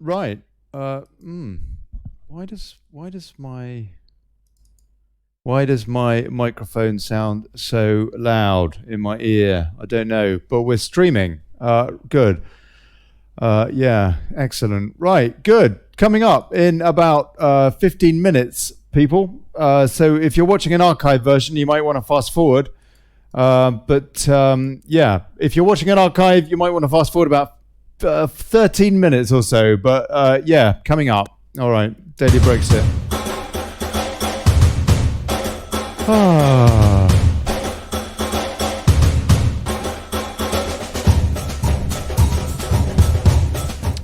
Right. Why does my microphone sound so loud in my ear? I don't know, but we're streaming. Good. Yeah, excellent. Right, good. Coming up in about 15 minutes, people. So if you're watching an archive version, you might want to fast forward. Yeah, if you're watching an archive, you might want to fast forward about 13 minutes or so. But yeah, coming up. All right, Daily Brexit.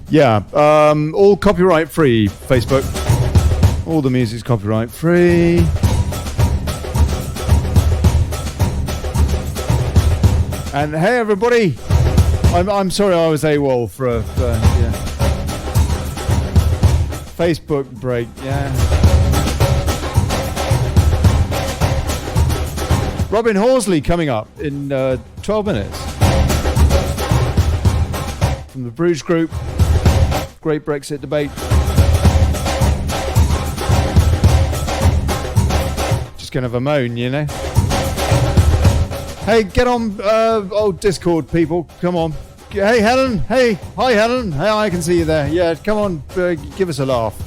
Yeah, all copyright free, Facebook. All the music's copyright free. And hey, everybody, I'm sorry I was AWOL for a Facebook break. Yeah. Robin Horsley coming up in 12 minutes from the Bruges group. Great Brexit Debate. Just gonna have a moan, you know. Hey, get on, old Discord people. Come on. Hey, Helen. Hey, hi, Helen. Hey, I can see you there. Yeah, come on, give us a laugh.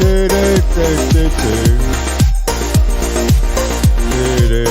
Do, do, do, do, do. Do, do.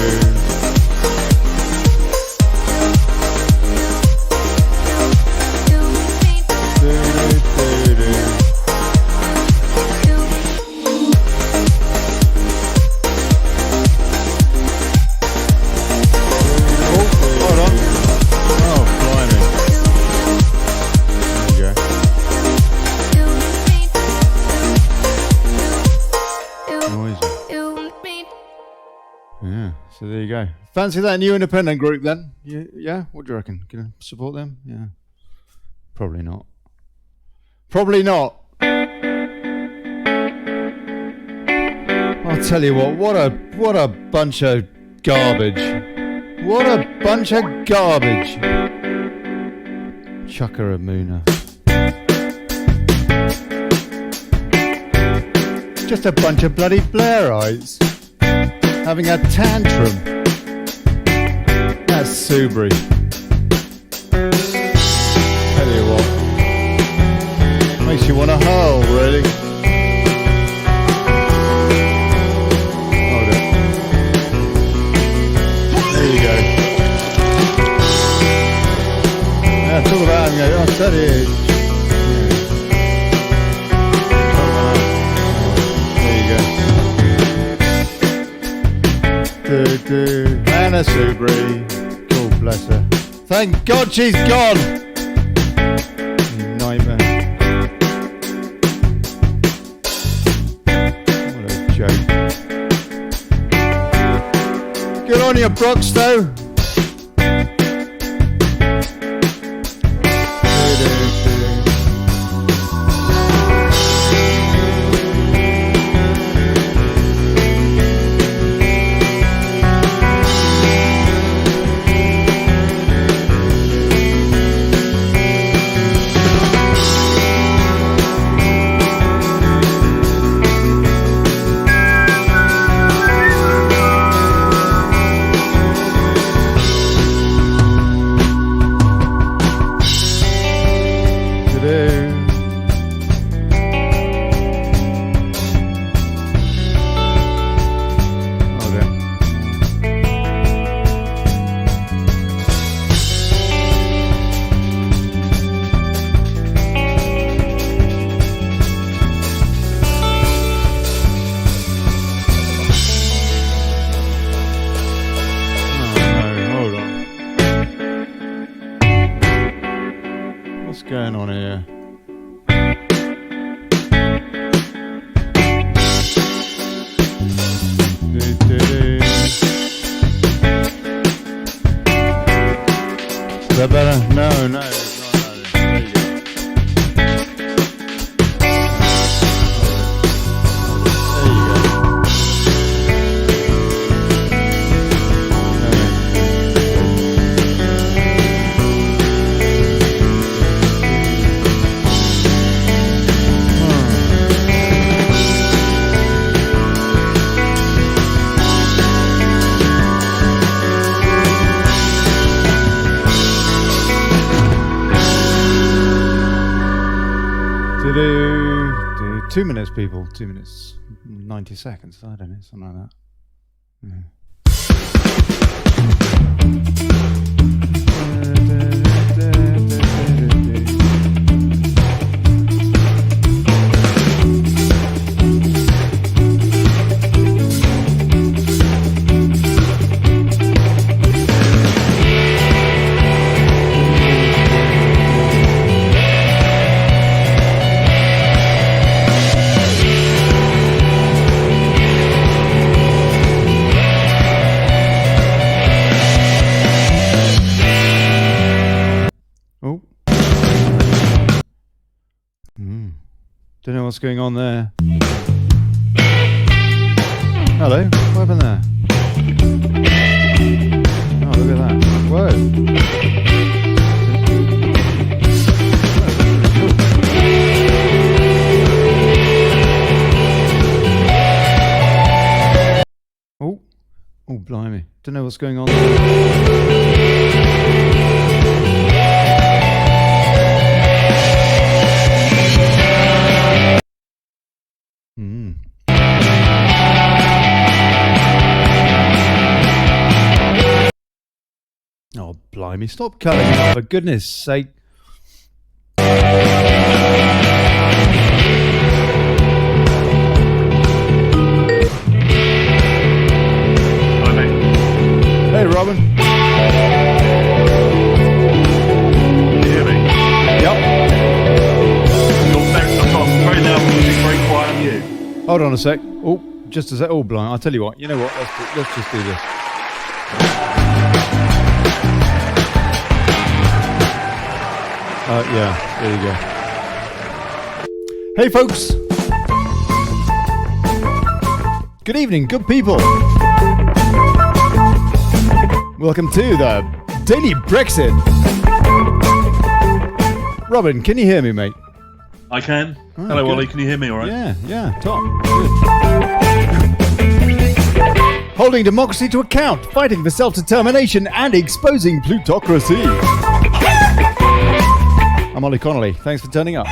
So there you go. Fancy that new independent group then? Yeah? What do you reckon? Can you support them? Yeah. Probably not. Probably not. I'll tell you what a bunch of garbage. What a bunch of garbage. Chucker a mooner. Just a bunch of bloody Blairites. Having a tantrum. That's Subri. Tell you what. Makes you want to hurl, really. Hold it. There you go. Yeah, talk about having a... Oh, steady. Anna Subri, God bless her. Thank God she's gone. Nightmare. What a joke. Good on you, Broxtow. Going on here? Is that better? No, it's not better. There you go. Do 2 minutes, people. 2 minutes, 90 seconds. I don't know, something like that. Yeah. Don't know what's going on there. Hello, what happened there? Oh, look at that. Whoa. Oh, blimey. Don't know what's going on there. Mm. Oh, blimey, stop cutting it, for goodness sake. Hey, Robin. Can you hear me? Yep. Right now, it's very quiet on you. Hold on a sec. Oh, just a sec. Oh, blind. I'll tell you what. You know what? Let's just do this. Yeah, there you go. Hey, folks. Good evening, good people. Welcome to the Daily Brexit. Robin, can you hear me, mate? I can. Oh, hello, good. Ollie. Can you hear me all right? Yeah, top. Good. Holding democracy to account, fighting for self-determination and exposing plutocracy. I'm Olly Connelly. Thanks for turning up.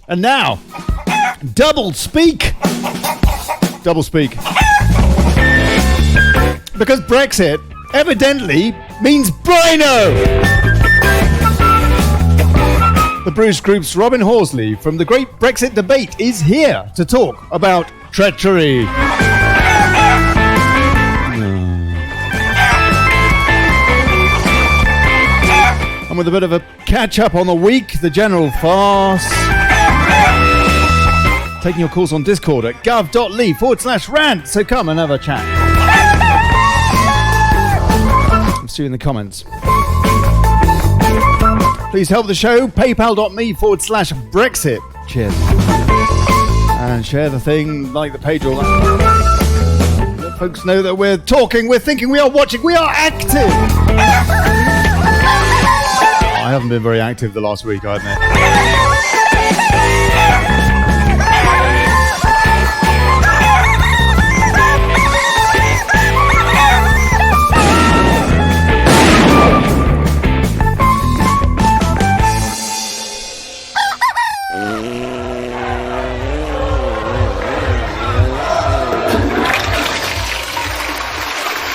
And now, double speak. Because Brexit evidently means Brino. The Bruges Group's Robin Horsley from the Great Brexit Debate is here to talk about treachery. And with a bit of a catch up on the week, the general farce. Taking your calls on Discord at gov.ly/rant. So come and have a chat. I'll see you in the comments. Please help the show. PayPal.me/Brexit. Cheers. And share the thing, like the page, all that. Let folks know that we're talking, we're thinking, we are watching, we are active. I haven't been very active the last week, I admit.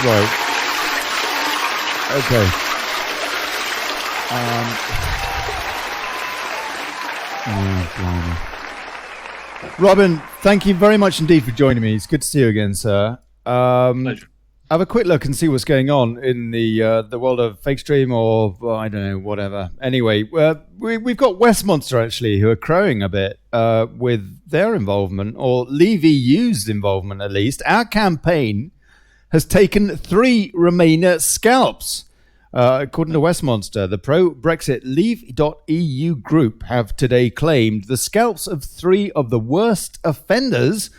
Right. Okay. Robin, thank you very much indeed for joining me. It's good to see you again, sir. Pleasure. Have a quick look and see what's going on in the world of fake stream or I don't know, whatever. Anyway, we've got Westminster actually who are crowing a bit with their involvement, or Leave EU's involvement at least. Our campaign has taken 3 Remainer scalps. According to Westminster, the pro-Brexit Leave.eu group have today claimed the scalps of 3 of the worst offenders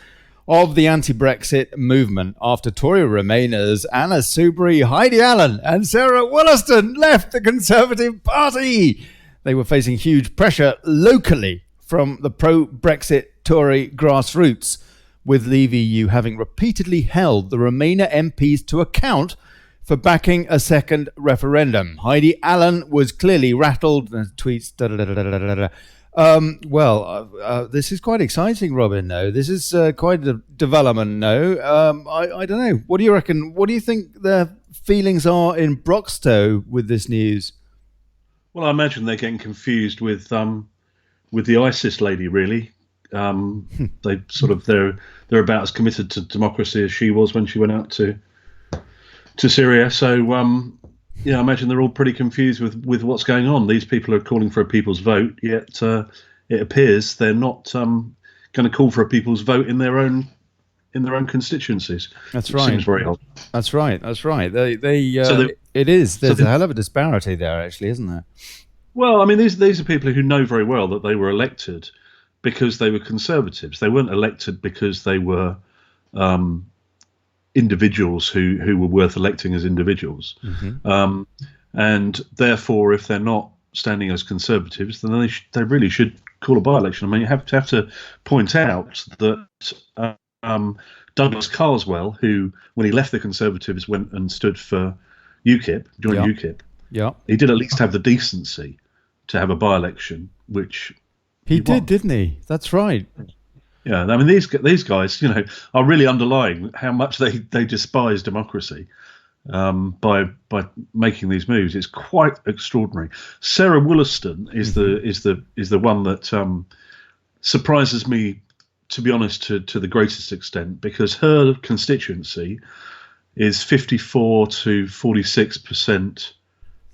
of the anti-Brexit movement after Tory Remainers Anna Soubry, Heidi Allen and Sarah Wollaston left the Conservative Party. They were facing huge pressure locally from the pro-Brexit Tory grassroots, with Leave EU having repeatedly held the Remainer MPs to account for backing a second referendum. Heidi Allen was clearly rattled and tweets, this is quite exciting, Robin, no? This is quite a development, no? I don't know. What do you reckon? What do you think their feelings are in Broxtowe with this news? Well, I imagine they're getting confused with the ISIS lady, really. They're about as committed to democracy as she was when she went out to Syria. So I imagine they're all pretty confused with what's going on. These people are calling for a people's vote, yet it appears they're not going to call for a people's vote in their own constituencies. That's right. Seems very odd. That's right. It is. There's a hell of a disparity there, actually, isn't there? Well, I mean, these are people who know very well that they were elected because they were Conservatives. They weren't elected because they were individuals who were worth electing as individuals. Mm-hmm. And therefore, if they're not standing as Conservatives, then they really should call a by-election. I mean, you have to point out that Douglas Carswell, who, when he left the Conservatives, went and stood for UKIP, joined Yeah. UKIP. Yeah. He did at least have the decency to have a by-election, which He won. did, didn't he? That's right. Yeah, I mean, these guys, are really underlying how much they despise democracy by making these moves. It's quite extraordinary. Sarah Wollaston is the one that surprises me, to be honest, to the greatest extent, because her constituency is 54 to 46%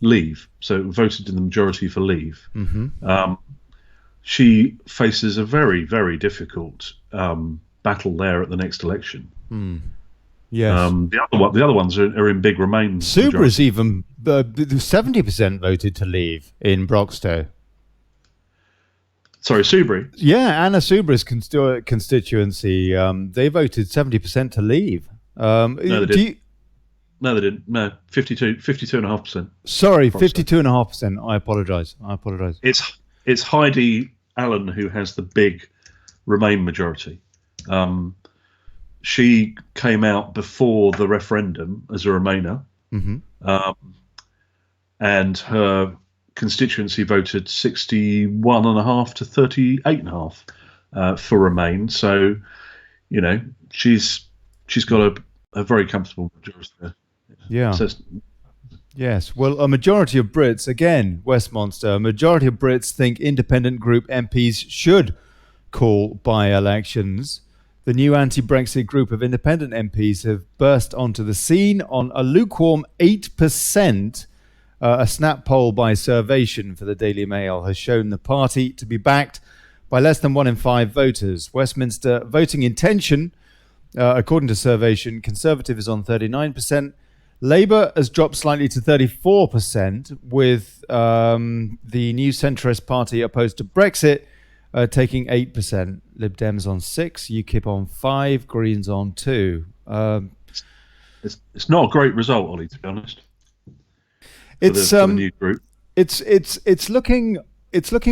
Leave, so voted in the majority for Leave. She faces a very, very difficult battle there at the next election. Yes. The other ones are in big Remain. Subra's even 70% voted to leave in Broxtowe. Sorry, Subri? Yeah, Anna Subra's constituency, they voted 70% to leave. No, they didn't. No, they didn't. No, 52.5%. Sorry, 52.5%. I apologise. It's Heidi Allen who has the big Remain majority. She came out before the referendum as a Remainer, and her constituency voted 61.5 to 38.5 for Remain. So, she's got a very comfortable majority there. Yeah. Yes. Well, a majority of Brits, again, Westminster, a majority of Brits think independent group MPs should call by-elections. The new anti-Brexit group of independent MPs have burst onto the scene on a lukewarm 8%. A snap poll by Survation for the Daily Mail has shown the party to be backed by less than 1 in 5 voters. Westminster voting intention, according to Survation, Conservative is on 39%. Labour has dropped slightly to 34%, with the new centrist party opposed to Brexit taking 8%. Lib Dems on 6%, UKIP on 5%, Greens on 2%. It's not a great result, Ollie, to be honest. It's for the new group. It's looking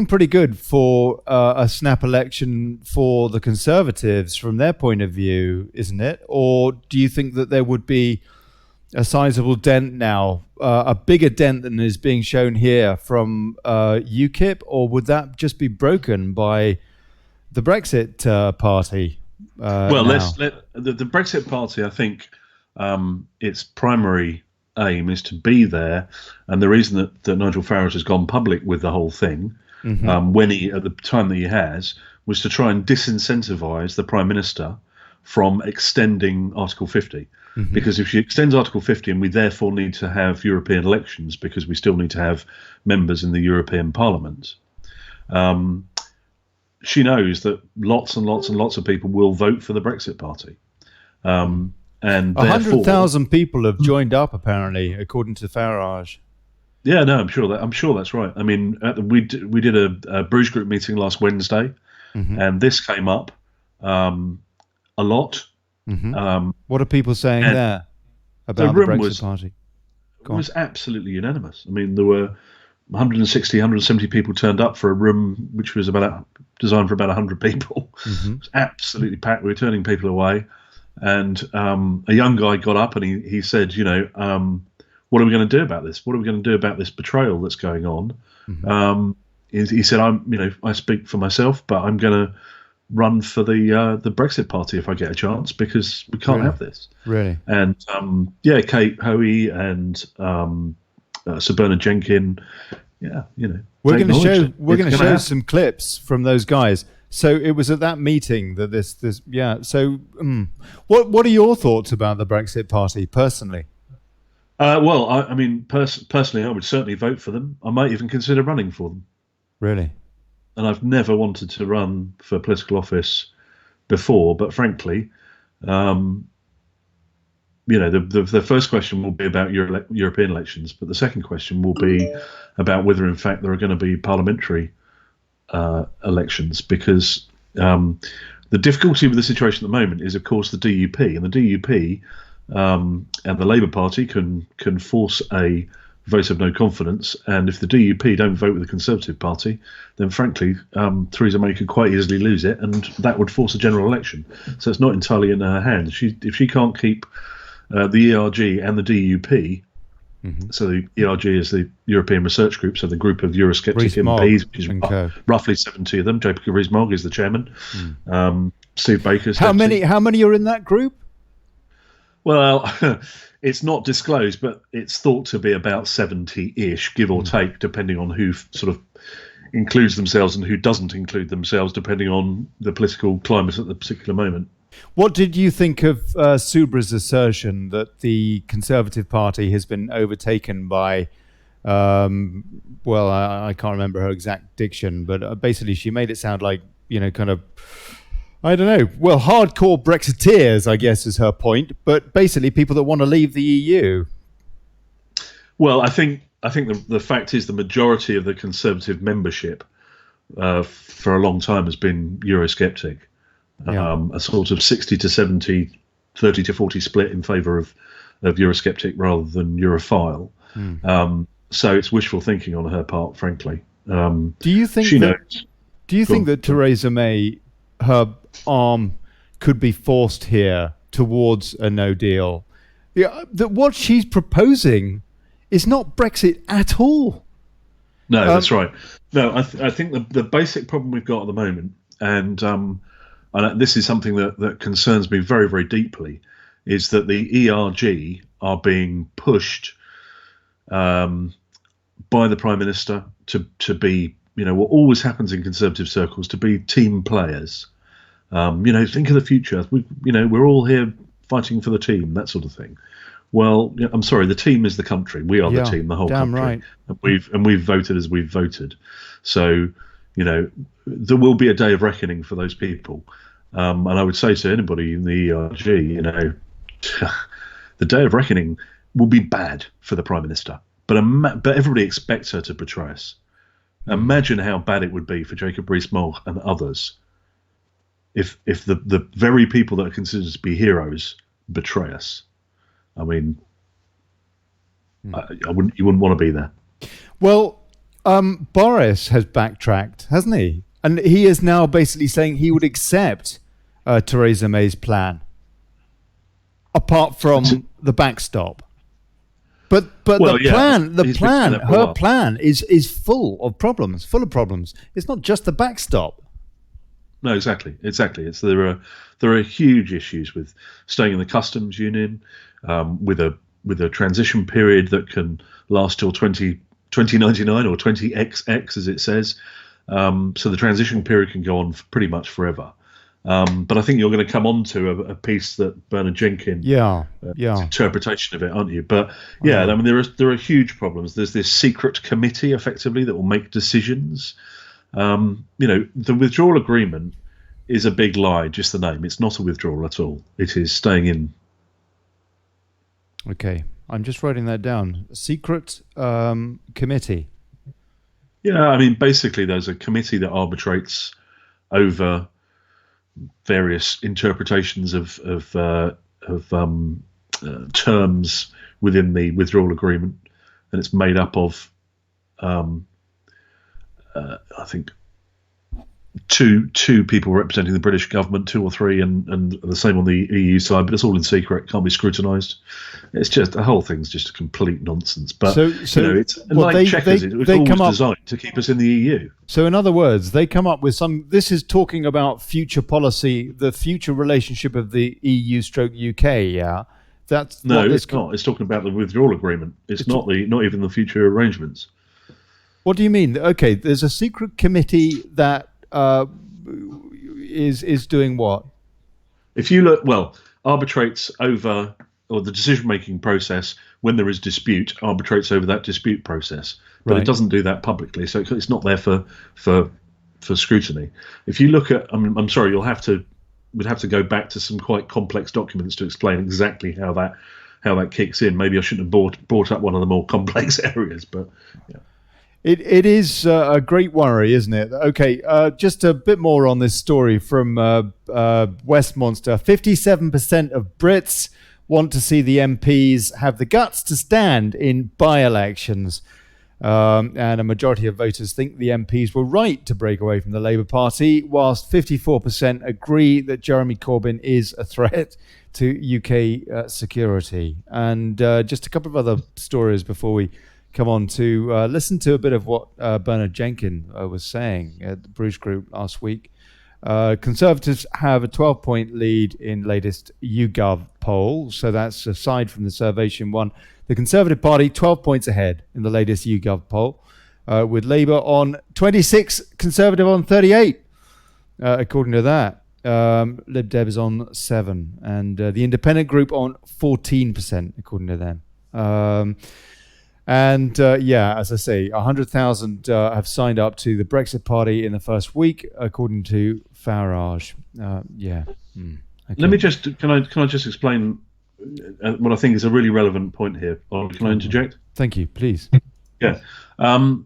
pretty good for a snap election for the Conservatives from their point of view, isn't it? Or do you think that there would be a sizable dent now, a bigger dent than is being shown here from UKIP, or would that just be broken by the Brexit party? Well, the Brexit party, I think, its primary aim is to be there, and the reason that Nigel Farage has gone public with the whole thing, when he, at the time that he has, was to try and disincentivise the Prime Minister from extending Article 50. Because if she extends Article 50 and we therefore need to have European elections because we still need to have members in the European Parliament, she knows that lots and lots and lots of people will vote for the Brexit party. And 100,000 people have joined up, apparently, according to Farage. Yeah, no, I'm sure that's right. I mean, we did a Bruges group meeting last Wednesday, and this came up a lot. What are people saying there about the Brexit party? It was absolutely unanimous. I mean, there were 160, 170 people turned up for a room which was designed for about 100 people. It was absolutely packed. We were turning people away. And a young guy got up and he said, what are we going to do about this? What are we going to do about this betrayal that's going on? He said, I speak for myself, but I'm going to run for the Brexit party if I get a chance, because we can't have this. Really? And Kate Hoey and Sir Bernard Jenkin. Yeah, we're going to show some clips from those guys. So it was at that meeting that this. So, what are your thoughts about the Brexit party personally? Well, I mean, personally, I would certainly vote for them. I might even consider running for them. Really? And I've never wanted to run for political office before, but frankly, the first question will be about European elections, but the second question will be about whether, in fact, there are going to be parliamentary elections, because the difficulty with the situation at the moment is, of course, the DUP, and the DUP and the Labour Party can force a vote of no confidence, and if the DUP don't vote with the Conservative Party, then frankly, Theresa May could quite easily lose it, and that would force a general election. So it's not entirely in her hands. If she can't keep the ERG and the DUP, so the ERG is the European Research Group, so the group of Eurosceptic MPs, which is roughly 70 of them. Jacob Rees-Mogg is the chairman. Steve Baker's how many are in that group? Well, it's not disclosed, but it's thought to be about 70-ish, give or take, depending on who sort of includes themselves and who doesn't include themselves, depending on the political climate at the particular moment. What did you think of Subra's assertion that the Conservative Party has been overtaken by, I can't remember her exact diction, but basically she made it sound like, kind of, I don't know, well, hardcore Brexiteers, I guess, is her point, but basically people that want to leave the EU. Well, I think the fact is the majority of the Conservative membership for a long time has been Eurosceptic. A sort of 60 to 70, 30 to 40 split in favour of Eurosceptic rather than Europhile. So it's wishful thinking on her part, frankly. Do you think that Theresa May, her arm could be forced here towards a no deal? That what she's proposing is not Brexit at all. No, that's right. No, I think the basic problem we've got at the moment, and this is something that concerns me very, very deeply, is that the ERG are being pushed by the Prime Minister to be, what always happens in Conservative circles, to be team players. Think of the future. We're all here fighting for the team, that sort of thing. Well, I'm sorry, the team is the country. We are the team, the whole country. Right. And we've voted as we've voted. So, there will be a day of reckoning for those people. And I would say to anybody in the ERG, the day of reckoning will be bad for the Prime Minister. But everybody expects her to betray us. Imagine how bad it would be for Jacob Rees-Mogg and others if the very people that are considered to be heroes betray us. I mean, you wouldn't want to be there. Well, Boris has backtracked, hasn't he? And he is now basically saying he would accept Theresa May's plan, apart from the backstop. But her plan is full of problems. It's not just the backstop. No, exactly. There are huge issues with staying in the customs union, with a transition period that can last till 2099 or 20XX, as it says. So the transition period can go on pretty much forever. But I think you're going to come on to a piece that Bernard Jenkins, interpretation of it, aren't you? But I mean, there are huge problems. There's this secret committee, effectively, that will make decisions. The withdrawal agreement is a big lie, just the name. It's not a withdrawal at all. It is staying in. Okay, I'm just writing that down. Secret committee. Yeah, I mean, basically, there's a committee that arbitrates over various interpretations of terms within the withdrawal agreement, and it's made up of, I think, two people representing the British government, 2 or 3, and the same on the EU side. But it's all in secret, can't be scrutinised. It's just the whole thing's just a complete nonsense. But it's like checkers. It was always designed to keep us in the EU. So in other words, they come up with some. This is talking about future policy, the future relationship of the EU/UK. Yeah, that's it's not. It's talking about the withdrawal agreement. It's not even the future arrangements. What do you mean? Okay, there's a secret committee that is doing what? If you look, arbitrates over, or the decision-making process when there is dispute, arbitrates over that dispute process, but it doesn't do that publicly, so it's not there for scrutiny. If you look at, I'm sorry, we'd have to go back to some quite complex documents to explain exactly how that kicks in. Maybe I shouldn't have brought up one of the more complex areas, but yeah. It is a great worry, isn't it? Okay, just a bit more on this story from Westminster. 57% of Brits want to see the MPs have the guts to stand in by-elections. And a majority of voters think the MPs were right to break away from the Labour Party, whilst 54% agree that Jeremy Corbyn is a threat to UK security. And just a couple of other stories before we come on to listen to a bit of what Bernard Jenkins was saying at the Bruges Group last week. Conservatives have a 12-point lead in latest YouGov poll, so that's aside from the Survation one. The Conservative Party 12 points ahead in the latest YouGov poll, with Labour on 26, Conservative on 38, according to that. Lib Dem is on 7, and the Independent Group on 14%, according to them. As I say, 100,000 have signed up to the Brexit Party in the first week, according to Farage. Okay. Let me just can I just explain what I think is a really relevant point here. Or can I interject? Thank you, please. Yeah. One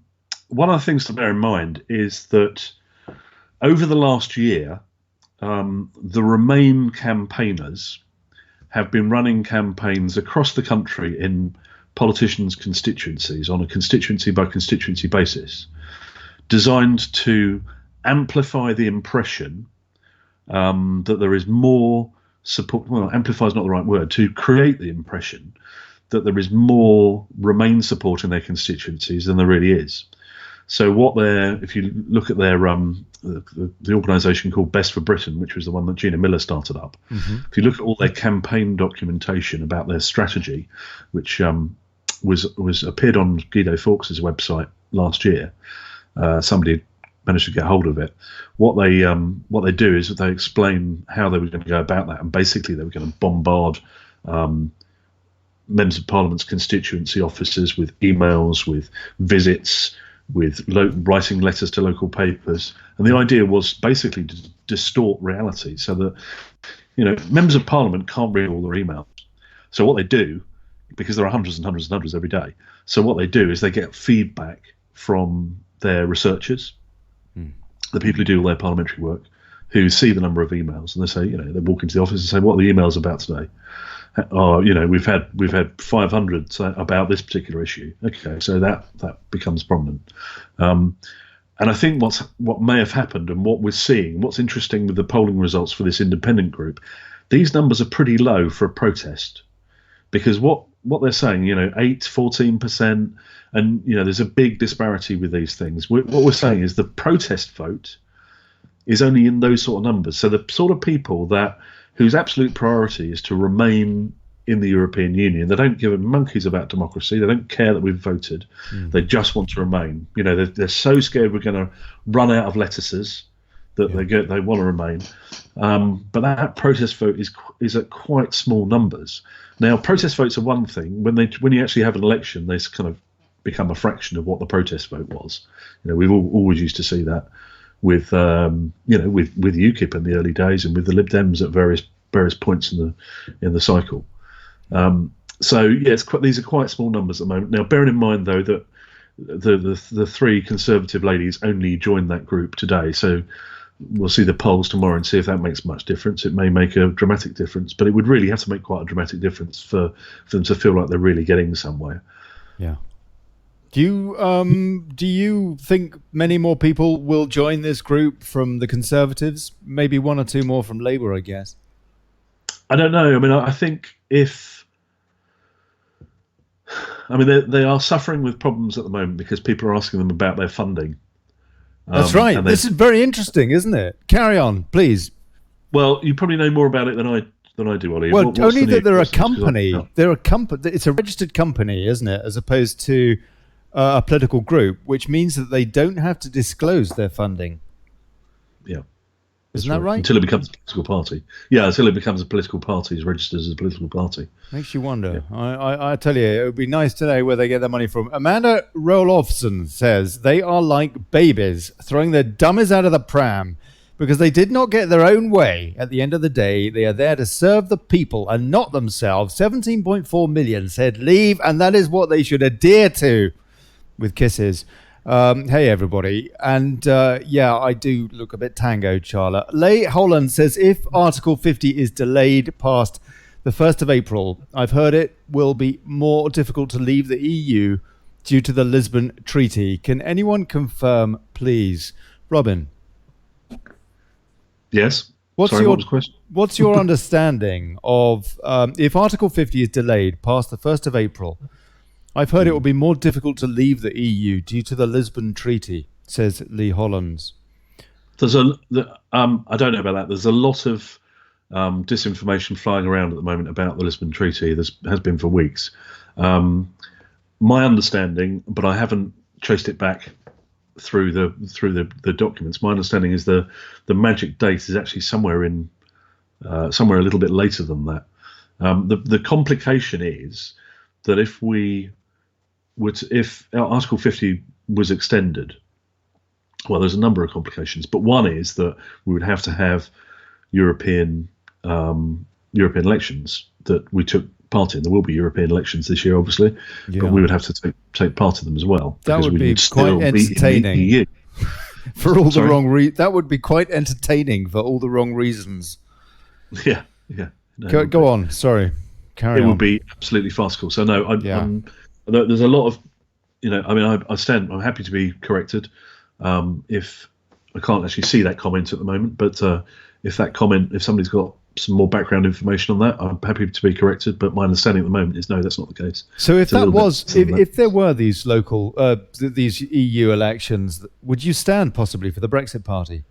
of the things to bear in mind is that over the last year, the Remain campaigners have been running campaigns across the country in politicians' constituencies on a constituency by constituency basis, designed to amplify the impression that there is more support. Well, amplify is not the right word. To create the impression that there is more Remain support in their constituencies than there really is. So if you look at their the organisation called Best for Britain, which was the one that Gina Miller started up, if you look at all their campaign documentation about their strategy, which was appeared on Guido Fawkes' website last year, somebody managed to get hold of it. What they do is that they explain how they were going to go about that, and basically they were going to bombard members of Parliament's constituency offices with emails, with visits, with writing letters to local papers, and the idea was basically to distort reality so that members of Parliament can't read all their emails. So what they do, because there are hundreds and hundreds and hundreds every day, so what they do is they get feedback from their researchers, the people who do all their parliamentary work, who see the number of emails, and they say, they walk into the office and say, what are the emails about today? Oh, we've had 500 about this particular issue. Okay, so that becomes prominent. And I think what may have happened, and what we're seeing, what's interesting with the polling results for this independent group, these numbers are pretty low for a protest, because what they're saying, 14%, and there's a big disparity with these things. What we're saying is the protest vote is only in those sort of numbers. So the sort of people whose absolute priority is to remain in the European Union, they don't give a monkeys about democracy. They don't care that we've voted. They just want to remain. They're so scared we're going to run out of lettuces that they want to remain. But that protest vote is at quite small numbers. Now, protest votes are one thing. When you actually have an election, they kind of become a fraction of what the protest vote was. We've always used to see that with UKIP in the early days, and with the Lib Dems at various points in the cycle. These are quite small numbers at the moment. Now, bearing in mind though that the three Conservative ladies only joined that group today, so we'll see the polls tomorrow and see if that makes much difference. It may make a dramatic difference, but it would really have to make quite a dramatic difference for them to feel like they're really getting somewhere. Yeah. Do you think many more people will join this group from the Conservatives? Maybe one or two more from Labour, I guess. I don't know. I mean, I think they are suffering with problems at the moment because people are asking them about their funding. That's right. This is very interesting, isn't it? Carry on, please. Well, you probably know more about it than I do, Ollie. Well, only that they're a company. They're a company. It's a registered company, isn't it? As opposed to a political group, which means that they don't have to disclose their funding. Yeah. Isn't that right? Until it becomes a political party. Yeah, until it becomes a political party, is registered as a political party. Makes you wonder. Yeah. I tell you, it would be nice to know where they get their money from. Amanda Rolofsson says they are like babies throwing their dummies out of the pram because they did not get their own way. At the end of the day, they are there to serve the people and not themselves. 17.4 million said leave, and that is what they should adhere to. With kisses. Hey, everybody. And I do look a bit tango, Charlotte. Leigh Holland says if Article 50 is delayed past the 1st of April. I've heard it will be more difficult to leave the EU due to the Lisbon Treaty. Can anyone confirm, please? Robin? Yes. What's Sorry, your what was the question? What's your understanding of if Article 50 is delayed past the 1st of April? I've heard it will be more difficult to leave the EU due to the Lisbon Treaty, says Lee Hollands. I don't know about that. There's a lot of disinformation flying around at the moment about the Lisbon Treaty. There has been for weeks. My understanding, but I haven't traced it back through the documents. My understanding is the magic date is actually somewhere a little bit later than that. The complication is that if Article 50 was extended, well, there's a number of complications, but one is that we would have to have European elections that we took part in. There will be European elections this year, obviously, but we would have to take part in them as well. That would be quite entertaining. For all the wrong that would be quite entertaining for all the wrong reasons. Yeah. No, go on. Sorry. Carry on. It would be absolutely farcical. So no, there's a lot of, I'm happy to be corrected. If I can't actually see that comment at the moment, but if somebody's got some more background information on that, I'm happy to be corrected. But my understanding at the moment is no, that's not the case. So if there were these local, these EU elections, would you stand possibly for the Brexit Party?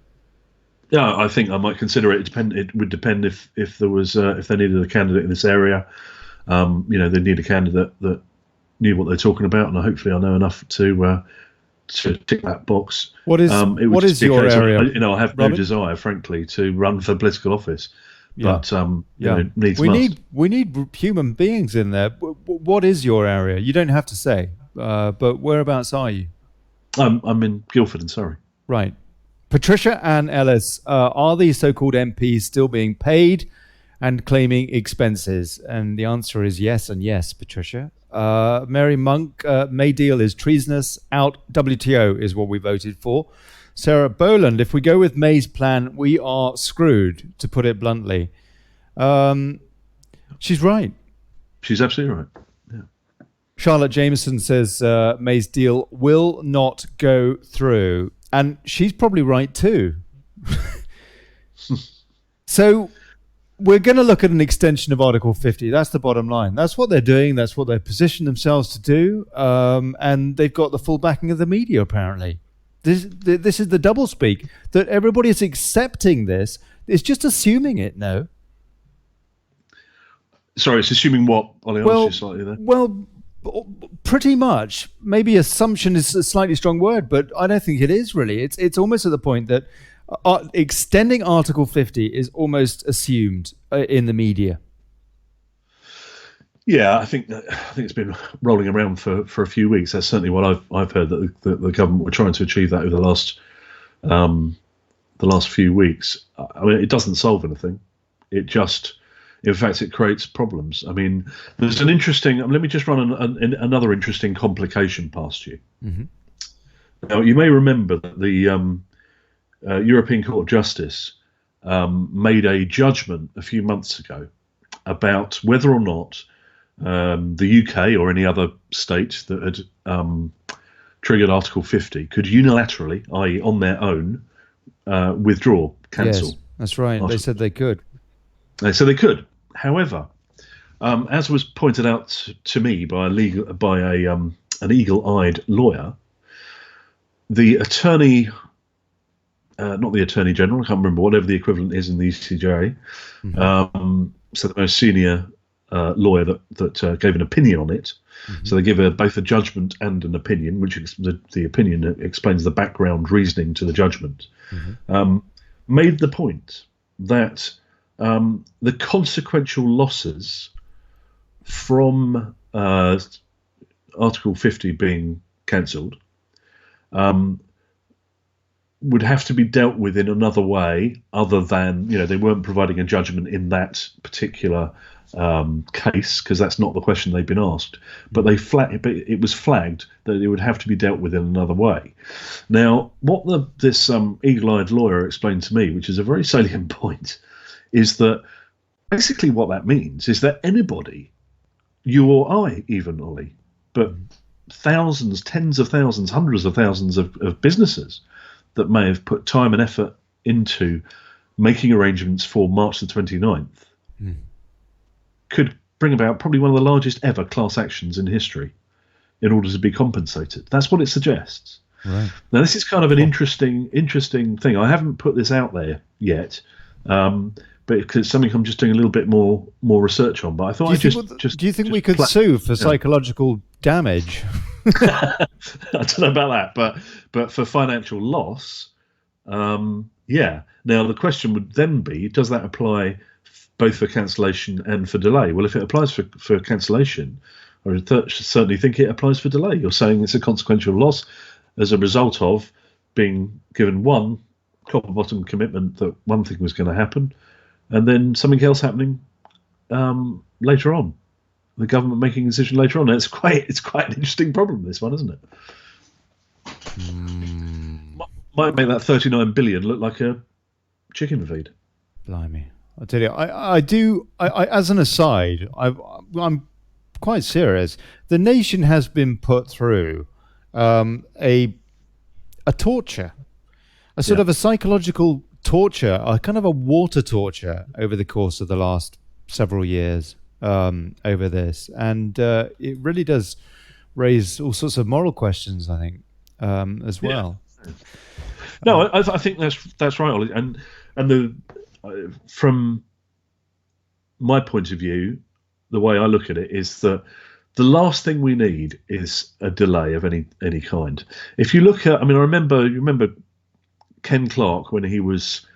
Yeah, I think I might consider it. It would depend if there was if they needed a candidate in this area. They need a candidate that knew what they're talking about, and hopefully I know enough to tick that box. What is your area? I have no desire, frankly, to run for political office. But we need human beings in there. What is your area? You don't have to say, but whereabouts are you? I'm in Guildford and Surrey. Right. Patricia Ann Ellis, are these so-called MPs still being paid and claiming expenses? And the answer is yes and yes, Patricia. Mary Monk, May deal is treasonous. Out WTO is what we voted for. Sarah Boland, if we go with May's plan, we are screwed, to put it bluntly. She's right. She's absolutely right. Yeah. Charlotte Jameson says May's deal will not go through. And she's probably right too. So we're going to look at an extension of Article 50. That's the bottom line. That's what they're doing. That's what they've positioned themselves to do. And they've got the full backing of the media, apparently. This is the doublespeak, that everybody is accepting this. It's just assuming it, no? Sorry, it's assuming what, Ollie? Slightly there. Well, pretty much. Maybe assumption is a slightly strong word, but I don't think it is really. It's almost at the point that extending Article 50 is almost assumed in the media. Yeah, I think it's been rolling around for a few weeks. That's certainly what I've heard, that the government were trying to achieve that over the last few weeks. I mean, it doesn't solve anything. It just, in fact, it creates problems. I mean, there's an interesting. Let me just run another interesting complication past you. Mm-hmm. Now, you may remember that the European Court of Justice made a judgment a few months ago about whether or not the UK or any other state that had triggered Article 50 could unilaterally, i.e. on their own, withdraw, cancel. Yes, that's right. They said they could. They said they could. However, as was pointed out to me by an eagle-eyed lawyer, the attorney, not the Attorney General, I can't remember, whatever the equivalent is in the ECJ, mm-hmm. So the most senior lawyer that gave an opinion on it. Mm-hmm. So they give both a judgment and an opinion, which the opinion explains the background reasoning to the judgment. Mm-hmm. Made the point that the consequential losses from Article 50 being cancelled would have to be dealt with in another way, other than, they weren't providing a judgment in that particular case, because that's not the question they've been asked. But it was flagged that it would have to be dealt with in another way. Now, what this eagle-eyed lawyer explained to me, which is a very salient point, is that basically what that means is that anybody, you or I, even Ollie, but thousands, tens of thousands, hundreds of thousands of businesses that may have put time and effort into making arrangements for March the 29th could bring about probably one of the largest ever class actions in history in order to be compensated. That's what it suggests. Right. Now, this is kind of an interesting thing. I haven't put this out there yet, but it's something I'm just doing a little bit more research on. But I thought do you think we could sue for psychological damage? I don't know about that, but for financial loss, yeah. Now the question would then be: does that apply both for cancellation and for delay? Well, if it applies for cancellation, I would certainly think it applies for delay. You're saying it's a consequential loss as a result of being given one copper bottom commitment that one thing was going to happen, and then something else happening later on. The government making a decision later on. And it's quite an interesting problem, this one, isn't it? Might make that 39 billion look like a chicken feed. Blimey. I tell you, I as an aside, I'm quite serious. The nation has been put through a torture, a sort of a psychological torture, a kind of a water torture over the course of the last several years over this. And it really does raise all sorts of moral questions, I think, as well. Yeah. No, I think that's right, Ollie. And from my point of view, the way I look at it is that the last thing we need is a delay of any kind. If you look at, I remember Ken Clarke when he was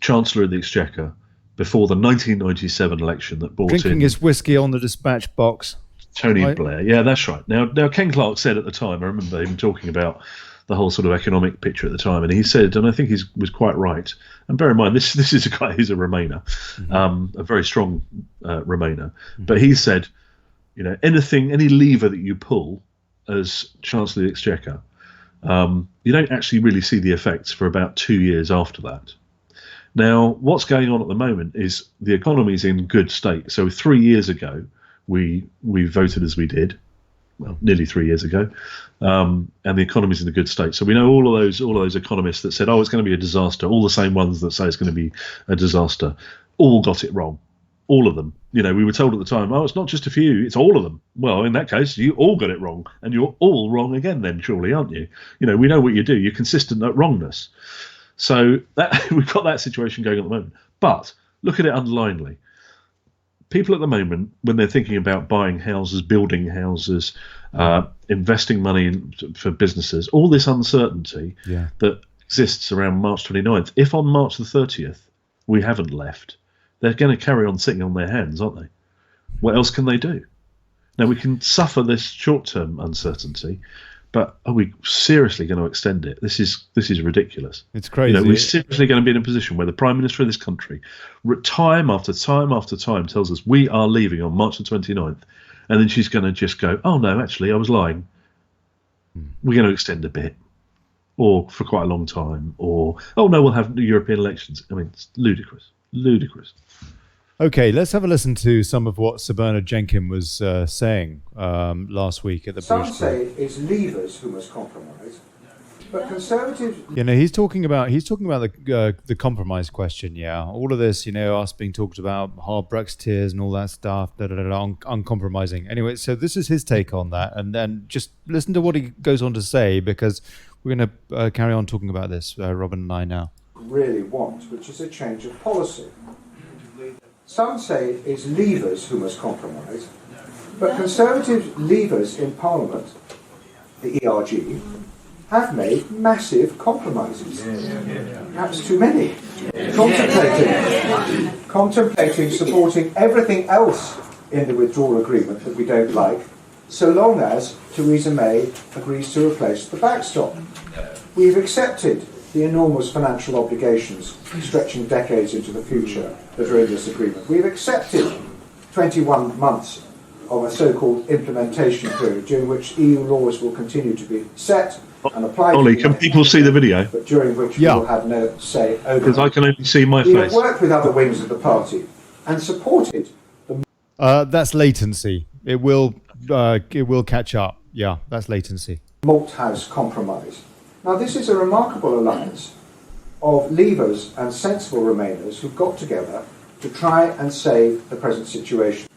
Chancellor of the Exchequer before the 1997 election that brought drinking in his whiskey on the dispatch box. Tony Blair. Yeah, that's right. Now Ken Clarke said at the time, I remember him talking about the whole sort of economic picture at the time, and he said, and I think he was quite right. And bear in mind, this is a guy who's a Remainer, a very strong Remainer. But he said, any lever that you pull as Chancellor of the Exchequer, you don't actually really see the effects for about 2 years after that. Now, what's going on at the moment is the economy's in good state. So 3 years ago, we voted as we did. Well, nearly 3 years ago, and the economy's in a good state. So we know all of those economists that said, "Oh, it's going to be a disaster." All the same ones that say it's going to be a disaster, all got it wrong. All of them. We were told at the time, "Oh, it's not just a few; it's all of them." Well, in that case, you all got it wrong, and you're all wrong again. Then, surely, aren't you? We know what you do. You're consistent at wrongness. So that we've got that situation going at the moment. But look at it underlyingly. People at the moment, when they're thinking about buying houses, building houses, investing money for businesses, all this uncertainty that exists around March 29th, if on March the 30th we haven't left, they're going to carry on sitting on their hands, aren't they? What else can they do? Now, we can suffer this short-term uncertainty, but are we seriously going to extend it? This is ridiculous. It's crazy. We're seriously going to be in a position where the Prime Minister of this country, time after time after time, tells us we are leaving on March the 29th, and then she's going to just go, "Oh no, actually, I was lying. We're going to extend a bit, or for quite a long time, or oh no, we'll have European elections." I mean, it's ludicrous. Okay, let's have a listen to some of what Sir Bernard Jenkin was saying last week at the Bruges. Some say it's leavers who must compromise, but Conservatives. He's talking about the compromise question. Yeah, all of this, us being talked about, hard Brexiteers and all that stuff, uncompromising. Anyway, so this is his take on that, and then just listen to what he goes on to say, because we're going to carry on talking about this, Robin and I now. Really want, which is a change of policy. Some say it's leavers who must compromise, but Conservative leavers in Parliament, the ERG, have made massive compromises. Perhaps too many. Contemplating supporting everything else in the withdrawal agreement that we don't like, so long as Theresa May agrees to replace the backstop. We've accepted the enormous financial obligations stretching decades into the future that are in this agreement. We've accepted 21 months of a so-called implementation period during which EU laws will continue to be set and applied. Ollie, can people see the video? But during which we will have no say over. Because I can only see my We have face. worked with other wings of the party and supported the. That's latency. It will catch up. Yeah, that's latency. Malthouse Compromise. Now, this is a remarkable alliance of leavers and sensible remainers who got together to try and save the present situation.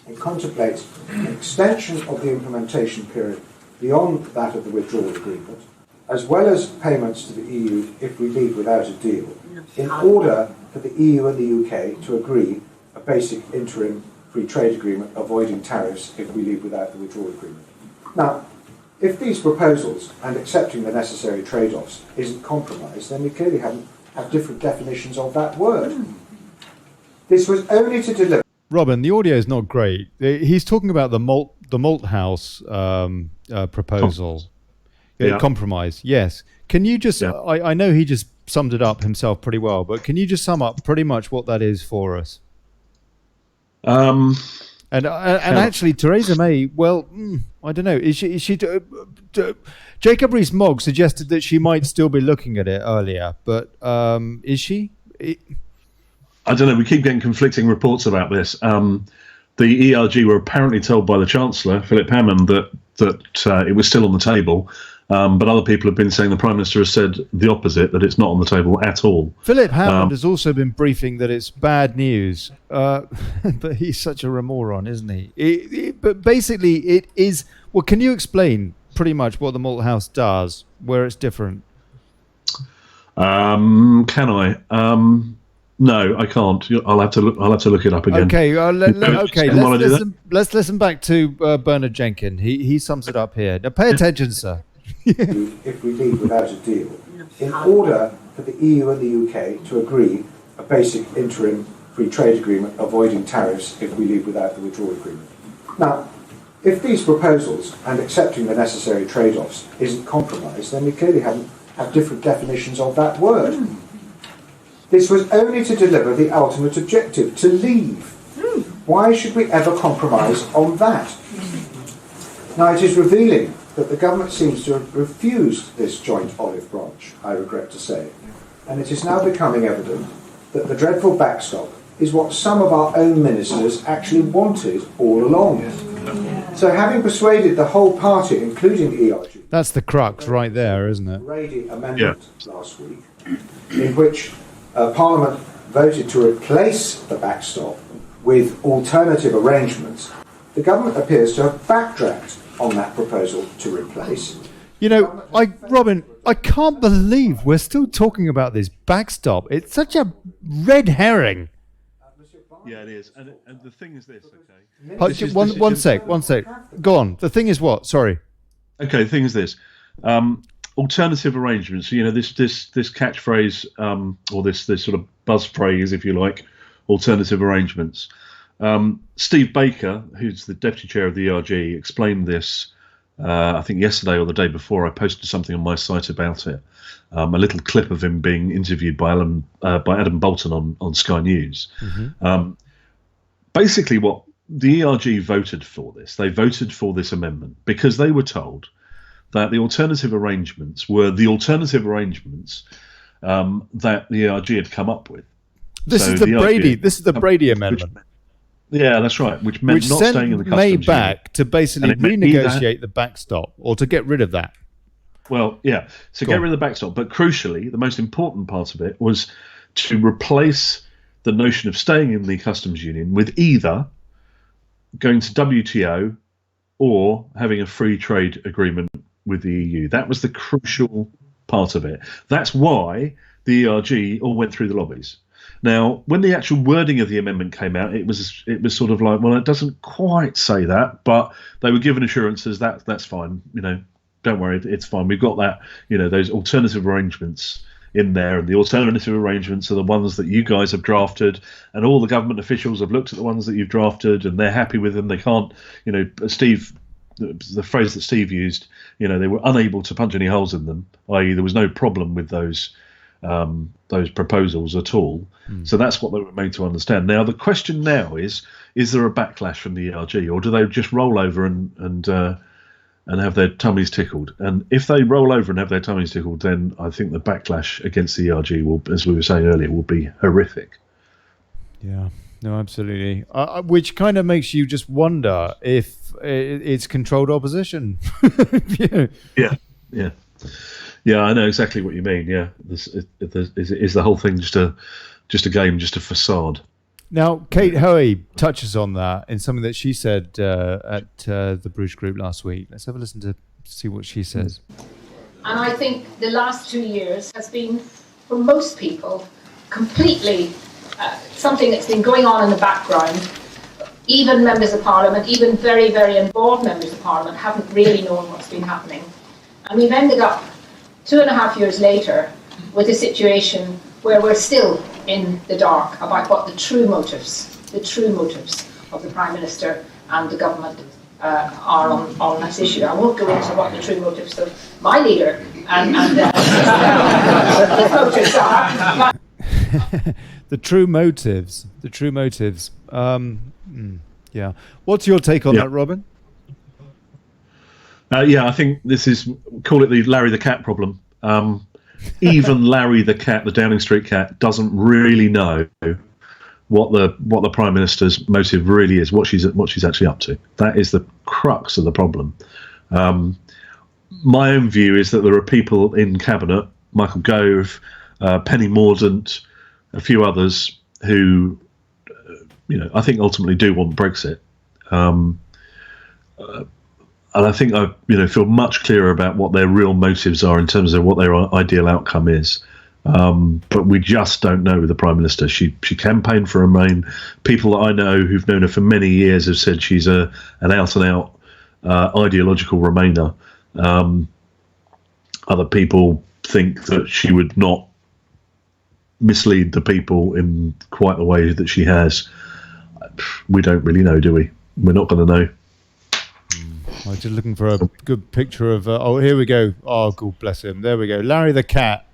It contemplates an extension of the implementation period beyond that of the withdrawal agreement, as well as payments to the EU if we leave without a deal, in order for the EU and the UK to agree a basic interim free trade agreement avoiding tariffs if we leave without the withdrawal agreement. Now, if these proposals and accepting the necessary trade-offs isn't compromise, then we clearly have different definitions of that word. This was only to deliver. Robin, the audio is not great. He's talking about the Malthouse proposal. Compromise, yes. Can you just, I know he just summed it up himself pretty well, but can you just sum up pretty much what that is for us? And actually, Theresa May, well, I don't know. Is she Jacob Rees-Mogg suggested that she might still be looking at it earlier, but is she? I don't know. We keep getting conflicting reports about this. The ERG were apparently told by the Chancellor, Philip Hammond, that it was still on the table. But other people have been saying the Prime Minister has said the opposite, that it's not on the table at all. Philip Hammond has also been briefing that it's bad news. But he's such a moron, isn't he? But basically, it is... Well, can you explain pretty much what the Malthouse does, where it's different? Can I? No, I can't. I'll have to look it up again. Okay, let's listen back to Bernard Jenkin. He sums it up here. Now, pay attention, sir. If we leave without a deal, in order for the EU and the UK to agree a basic interim free trade agreement avoiding tariffs if we leave without the withdrawal agreement. Now, if these proposals and accepting the necessary trade-offs isn't compromise, then we clearly have different definitions of that word. This was only to deliver the ultimate objective, to leave. Why should we ever compromise on that? Now, it is revealing that the government seems to have refused this joint olive branch, I regret to say. And it is now becoming evident that the dreadful backstop is what some of our own ministers actually wanted all along. So having persuaded the whole party, including the ERG... That's the crux right there, isn't it? ...Brady amendment last week, in which Parliament voted to replace the backstop with alternative arrangements, the government appears to have backtracked on that proposal to replace. You know, Robin, I can't believe we're still talking about this backstop. It's such a red herring. Yeah, it is. And the thing is this, okay? One sec. Go on. The thing is what? Sorry. Okay, the thing is this. Alternative arrangements. You know, this catchphrase, or this sort of buzz phrase, if you like, alternative arrangements. Steve Baker, who's the deputy chair of the ERG, explained this, I think yesterday or the day before. I posted something on my site about it. A little clip of him being interviewed by Adam Bolton on Sky News. Mm-hmm. Basically, what the ERG voted for this, they voted for this amendment because they were told that the alternative arrangements were the alternative arrangements that the ERG had come up with. This is the Brady amendment. Yeah, that's right. Which meant not staying in the customs May back union. to basically renegotiate the backstop or to get rid of that. Well, yeah, to get rid of the backstop. But crucially, the most important part of it was to replace the notion of staying in the customs union with either going to WTO or having a free trade agreement with the EU. That was the crucial part of it. That's why the ERG all went through the lobbies. Now, when the actual wording of the amendment came out, it was sort of like, well, it doesn't quite say that, but they were given assurances that that's fine. You know, don't worry, it's fine. We've got that. You know, those alternative arrangements in there, and the alternative arrangements are the ones that you guys have drafted, and all the government officials have looked at the ones that you've drafted, and they're happy with them. They can't, you know, Steve. The phrase that Steve used, you know, they were unable to punch any holes in them, i.e. there was no problem with those those proposals at all. So that's what they were made to understand. Now the question now is there a backlash from the ERG, or do they just roll over and have their tummies tickled? And if they roll over and have their tummies tickled, then I think the backlash against the ERG will, as we were saying earlier, will be horrific. Yeah, no, absolutely. Which kind of makes you just wonder if it's controlled opposition. Yeah, I know exactly what you mean. Yeah, is the whole thing just a game, just a facade? Now, Kate Hoey touches on that in something that she said at the Bruges group last week. Let's have a listen to see what she says. And I think the last 2 years has been, for most people, completely something that's been going on in the background. Even members of Parliament, even very, very involved members of Parliament, haven't really known what's been happening. And we've ended up 2.5 years later with a situation where we're still in the dark about what the true motives of the Prime Minister and the government are on this issue. I won't go into what the true motives of my leader and his motives are. The true motives. Yeah. What's your take on that, Robin? I think this is, call it the Larry the Cat problem. Even Larry the Cat, the Downing Street cat, doesn't really know what the Prime Minister's motive really is, what she's actually up to. That is the crux of the problem. My own view is that there are people in Cabinet, Michael Gove, Penny Mordaunt, a few others who, I think ultimately do want Brexit. And I think I feel much clearer about what their real motives are in terms of what their ideal outcome is. But we just don't know with the Prime Minister. She campaigned for Remain. People that I know who've known her for many years have said she's an out-and-out ideological Remainer. Other people think that she would not mislead the people in quite the way that she has. We don't really know, do we? We're not going to know. I was just looking for a good picture of... here we go. Oh, God bless him. There we go. Larry the Cat.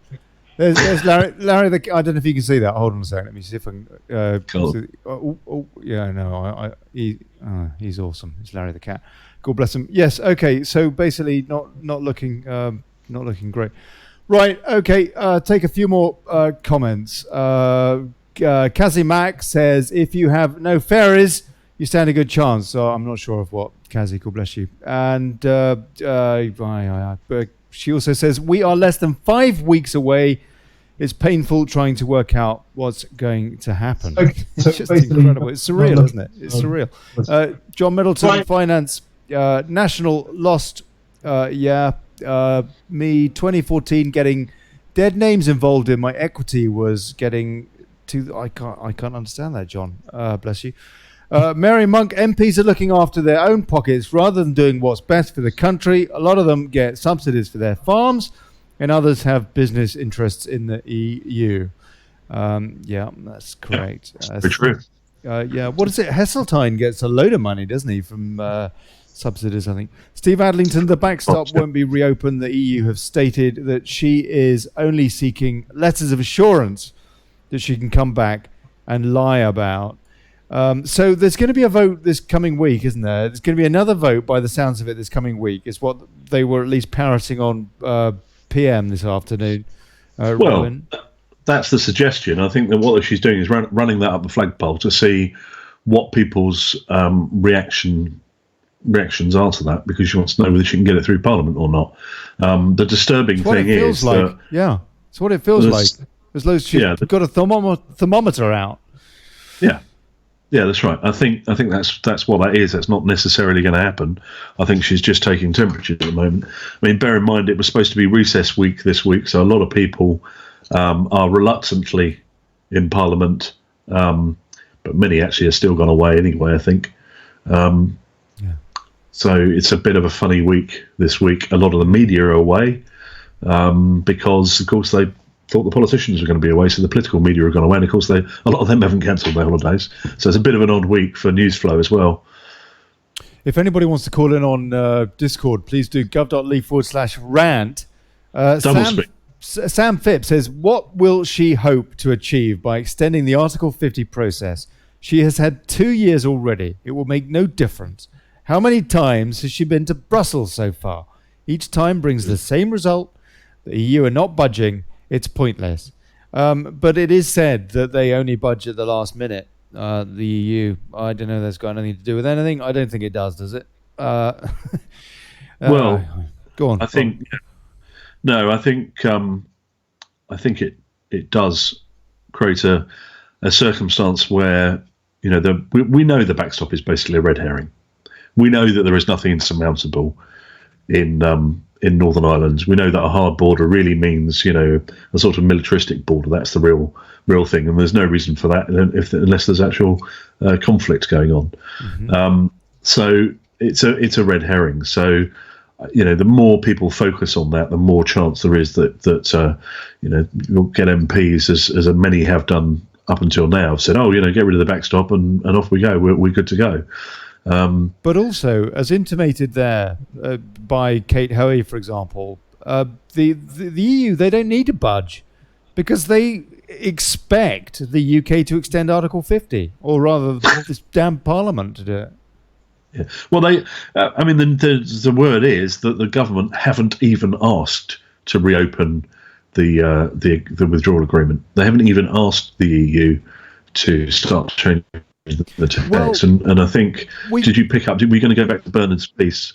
There's Larry the Cat. I don't know if you can see that. Hold on a second. Let me see if I can... Cool. Yeah, no. He's awesome. It's Larry the Cat. God bless him. Yes, okay. So basically not looking great. Right, okay. Take a few more comments. Kazi Mac says, if you have no fairies, you stand a good chance. So I'm not sure of what Kazi, God bless you. And she also says, we are less than 5 weeks away. It's painful trying to work out what's going to happen. Okay, it's just incredible. It's surreal, isn't it? It's surreal. John Middleton, Finance, National lost, me 2014 getting dead names involved in my equity was getting to... I can't understand that, John. Bless you. Mary Monk, MPs are looking after their own pockets rather than doing what's best for the country. A lot of them get subsidies for their farms and others have business interests in the EU. Yeah, that's correct. That's true. What is it? Heseltine gets a load of money, doesn't he, from subsidies, I think. Steve Adlington, the backstop won't be reopened. The EU have stated that she is only seeking letters of assurance that she can come back and lie about. So there's going to be a vote this coming week, isn't there? There's going to be another vote by the sounds of it this coming week. Is what they were at least parroting on PM this afternoon. Rowan. That's the suggestion. I think that what she's doing is running that up the flagpole to see what people's reactions are to that, because she wants to know whether she can get it through Parliament or not. The disturbing thing is that... Yeah, it's what it feels like. There's loads. She's got a thermometer out. Yeah, that's right. I think that's what that is. That's not necessarily going to happen. I think she's just taking temperature at the moment. I mean, bear in mind it was supposed to be recess week this week, so a lot of people are reluctantly in Parliament, but many actually have still gone away anyway, I think. So it's a bit of a funny week this week. A lot of the media are away because, of course, they thought the politicians were going to be away, so the political media have gone away, and of course a lot of them haven't cancelled their holidays, so it's a bit of an odd week for news flow as well. If anybody wants to call in on Discord, please do gov.ly/rant. Sam Phipps says, what will she hope to achieve by extending the Article 50 process? She has had 2 years already. It will make no difference. How many times has she been to Brussels so far? Each time brings the same result. The EU are not budging. It's pointless. But it is said that they only budge at the last minute. The EU, I don't know if that's got anything to do with anything. I don't think it does it? Well, go on. I think it does create a circumstance where, you know, we know the backstop is basically a red herring. We know that there is nothing insurmountable in Northern Ireland. We know that a hard border really means, you know, a sort of militaristic border. That's the real thing, and there's no reason for that unless there's actual conflict going on. Mm-hmm. So it's a red herring. So, you know, the more people focus on that, the more chance there is that you know, you'll get MPs, as many have done up until now, have said, oh, you know, get rid of the backstop and off we go. We're good to go. But also, as intimated there by Kate Hoey, for example, the EU, they don't need to budge because they expect the UK to extend Article 50, or rather this damn Parliament to do it. Yeah. Well, I mean, the word is that the government haven't even asked to reopen the withdrawal agreement. They haven't even asked the EU to start changing the text. And I think, did you pick up? We're going to go back to Bernard's piece.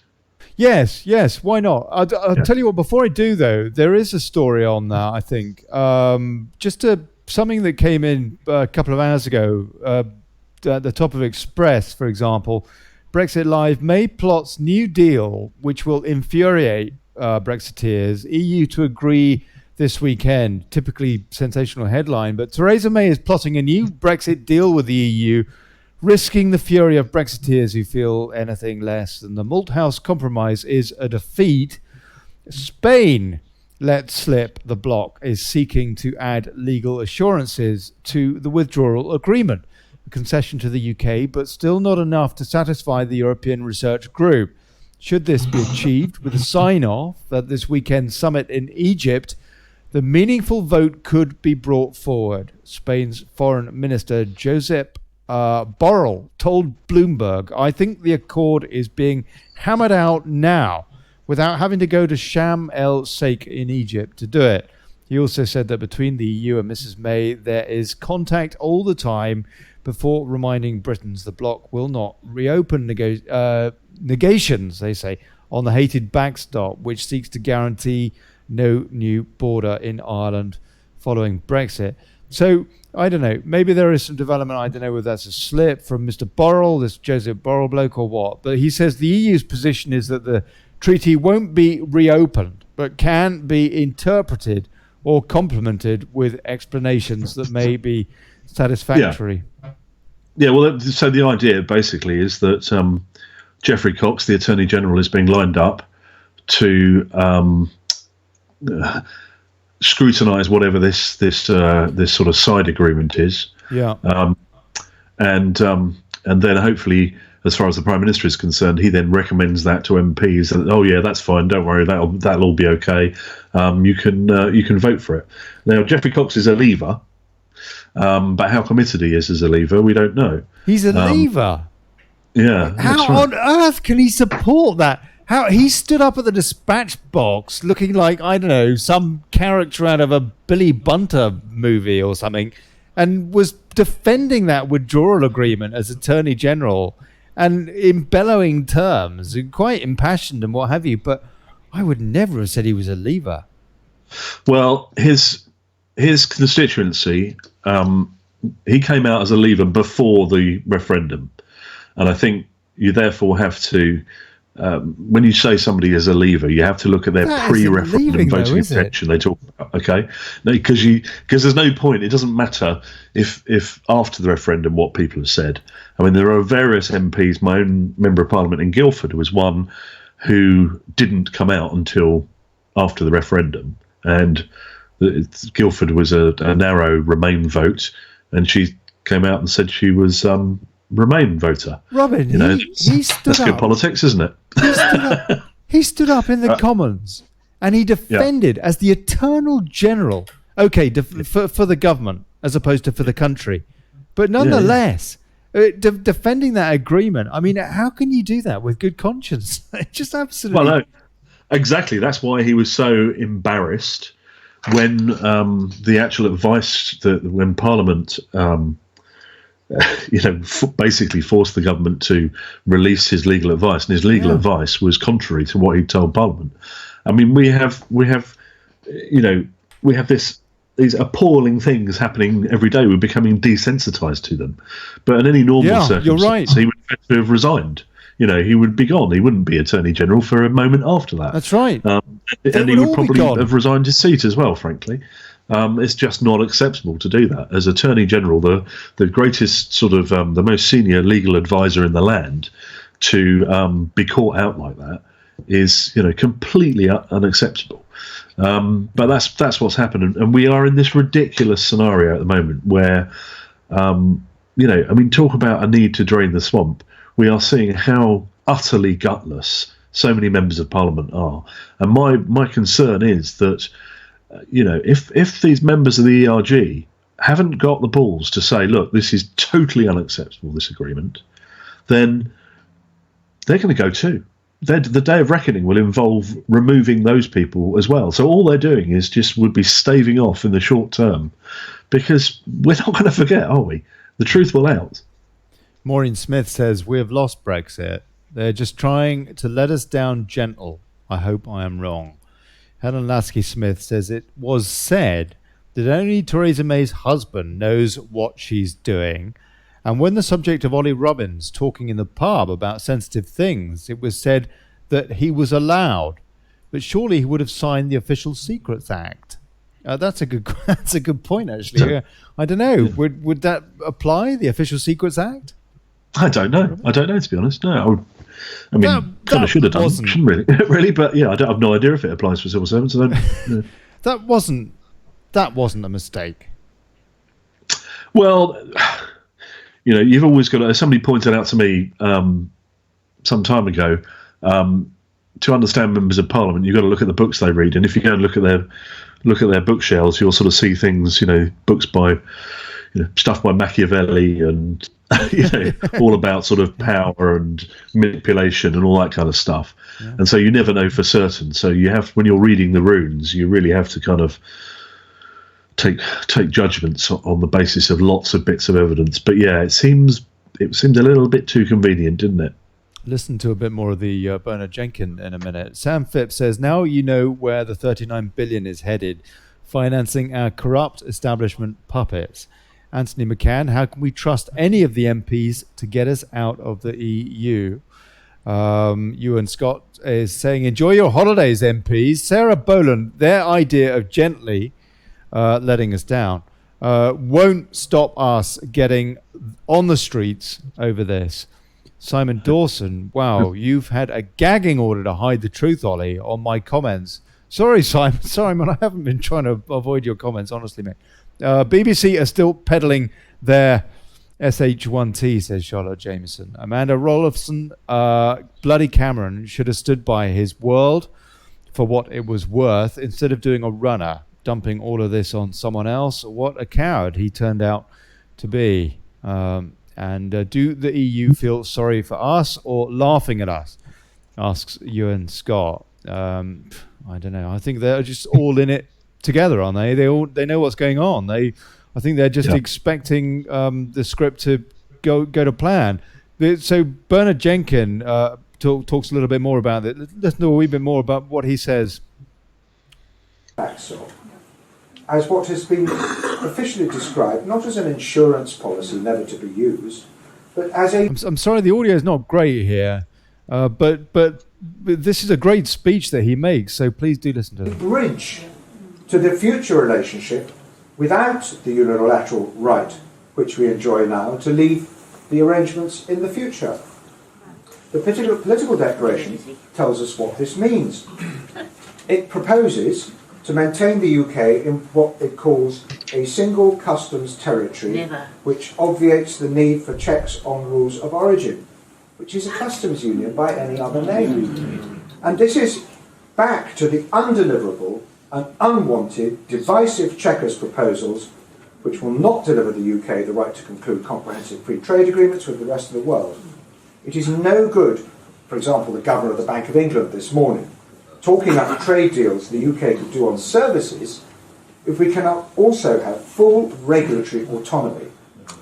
Yes. Why not? I'll tell you what. Before I do, though, there is a story on that. I think something that came in a couple of hours ago at the top of Express, for example. Brexit Live, May plots new deal which will infuriate Brexiteers. EU to agree this weekend. Typically sensational headline, but Theresa May is plotting a new Brexit deal with the EU, risking the fury of Brexiteers who feel anything less than the Malthouse Compromise is a defeat. Spain let slip the bloc is seeking to add legal assurances to the withdrawal agreement. A concession to the UK, but still not enough to satisfy the European Research Group. Should this be achieved with a sign-off at this weekend's summit in Egypt, the meaningful vote could be brought forward. Spain's Foreign Minister Josep Borrell told Bloomberg, I think the accord is being hammered out now without having to go to Sharm el-Sheikh in Egypt to do it. He also said that between the EU and Mrs May, there is contact all the time before reminding Britons the bloc will not reopen negations, they say, on the hated backstop, which seeks to guarantee no new border in Ireland following Brexit. So, I don't know, maybe there is some development, I don't know whether that's a slip from Mr. Borrell, this Joseph Borrell bloke or what, but he says the EU's position is that the treaty won't be reopened, but can be interpreted or complemented with explanations that may be satisfactory. Yeah, well, so the idea basically is that Geoffrey Cox, the Attorney General, is being lined up to scrutinise whatever this sort of side agreement is. Yeah. And then hopefully, as far as the Prime Minister is concerned, he then recommends that to MPs. And, oh yeah, that's fine. Don't worry, that'll all be okay. You can vote for it. Now, Geoffrey Cox is a Leaver, but how committed he is as a Leaver, we don't know. He's a Leaver. Yeah. How on earth can he support that? How he stood up at the dispatch box looking like, I don't know, some character out of a Billy Bunter movie or something, and was defending that withdrawal agreement as Attorney General and in bellowing terms, quite impassioned and what have you. But I would never have said he was a Leaver. Well, his constituency, he came out as a Leaver before the referendum, and I think you therefore have to. When you say somebody is a Leaver, you have to look at their pre-referendum voting intention. They talk about, okay, because there's no point. It doesn't matter if after the referendum what people have said. I mean, there are various MPs. My own member of Parliament in Guildford was one who didn't come out until after the referendum, and Guildford was a narrow Remain vote, and she came out and said she was Remain voter. Robin, he stood that's up. Good politics, isn't it? He stood up in the Commons And he defended as the eternal general, for the government as opposed to for the country. But nonetheless, defending that agreement, I mean, how can you do that with good conscience? Just absolutely... Well, no, exactly. That's why he was so embarrassed when the actual advice, when Parliament... basically forced the government to release his legal advice, and his legal advice was contrary to what he told Parliament. I mean, we have these appalling things happening every day. We're becoming desensitized to them. But in any normal circumstance, he would have to have resigned. He would be gone. He wouldn't be Attorney General for a moment after that. That's right. And he would probably have resigned his seat as well, frankly. It's just not acceptable to do that. As Attorney General, the greatest sort of the most senior legal advisor in the land, to be caught out like that is completely unacceptable. But that's what's happened, and we are in this ridiculous scenario at the moment where talk about a need to drain the swamp. We are seeing how utterly gutless so many members of Parliament are, and my concern is that. If these members of the ERG haven't got the balls to say, look, this is totally unacceptable, this agreement, then they're going to go too. The day of reckoning will involve removing those people as well. So all they're doing would be staving off in the short term, because we're not going to forget, are we? The truth will out. Maureen Smith says, we have lost Brexit. They're just trying to let us down gentle. I hope I am wrong. Helen Lasky-Smith says it was said that only Theresa May's husband knows what she's doing. And when the subject of Ollie Robbins talking in the pub about sensitive things, it was said that he was allowed. But surely he would have signed the Official Secrets Act. That's a good point, actually. I don't know. Would that apply, the Official Secrets Act? I don't know. To be honest. No, I mean, kind of should have done, shouldn't really, but I don't have no idea if it applies for civil servants. That wasn't a mistake. Well, you've always got to. Somebody pointed out to me some time ago, to understand members of Parliament, you've got to look at the books they read, and if you go and look at their bookshelves, you'll sort of see things, books by, stuff by Machiavelli and. All about sort of power and manipulation and all that kind of stuff. Yeah. And so you never know for certain. So when you're reading the runes, you really have to kind of take judgments on the basis of lots of bits of evidence. But it seemed a little bit too convenient, didn't it? Listen to a bit more of the Bernard Jenkins in a minute. Sam Phipps says, now you know where the 39 billion is headed, financing our corrupt establishment puppets. Anthony McCann, how can we trust any of the MPs to get us out of the EU? Ewan Scott is saying, enjoy your holidays, MPs. Sarah Boland, their idea of gently letting us down won't stop us getting on the streets over this. Simon Dawson, wow, you've had a gagging order to hide the truth, Ollie, on my comments. Sorry, Simon, I haven't been trying to avoid your comments, honestly, mate. BBC are still peddling their SH1T, says Charlotte Jameson. Amanda Rolofson, bloody Cameron should have stood by his world for what it was worth instead of doing a runner, dumping all of this on someone else. What a coward he turned out to be. And do the EU feel sorry for us or laughing at us? Asks Ewan Scott. I don't know. I think they're just all in it together, aren't they? They know what's going on. I think they're just expecting the script to go to plan. So Bernard Jenkins talks a little bit more about it. Let's know a wee bit more about what he says. As what has been officially described, not as an insurance policy never to be used, but as a... I'm sorry, the audio is not great here, but this is a great speech that he makes, so please do listen to it. Bridge to the future relationship without the unilateral right which we enjoy now to leave the arrangements in the future. The political declaration tells us what this means. It proposes to maintain the UK in what it calls a single customs territory, which obviates the need for checks on rules of origin, which is a customs union by any other name. And this is back to the undeliverable and unwanted divisive Chequers proposals which will not deliver the UK the right to conclude comprehensive free trade agreements with the rest of the world. It is no good, for example, the Governor of the Bank of England this morning, talking up trade deals the UK could do on services if we cannot also have full regulatory autonomy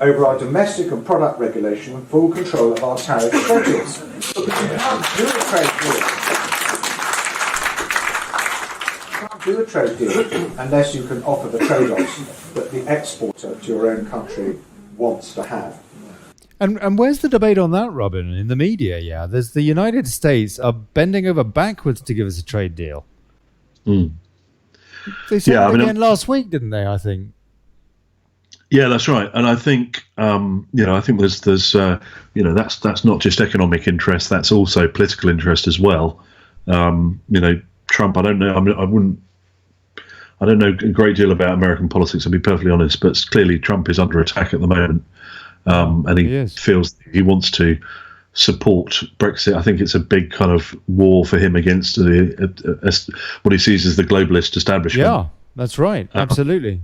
over our domestic and product regulation and full control of our tariff schedules. Because you can't do a trade deal. You can't do a trade deal unless you can offer the trade-offs that the exporter to your own country wants to have. And where's the debate on that, Robin? In the media, yeah. There's the United States are bending over backwards to give us a trade deal. Mm. They said it again last week, didn't they, I think? Yeah, that's right. And I think, I think there's that's not just economic interest, that's also political interest as well. Trump, I don't know. I don't know a great deal about American politics, to be perfectly honest, but clearly Trump is under attack at the moment. And he feels he wants to support Brexit. I think it's a big kind of war for him against what he sees as the globalist establishment. Yeah, that's right. Absolutely.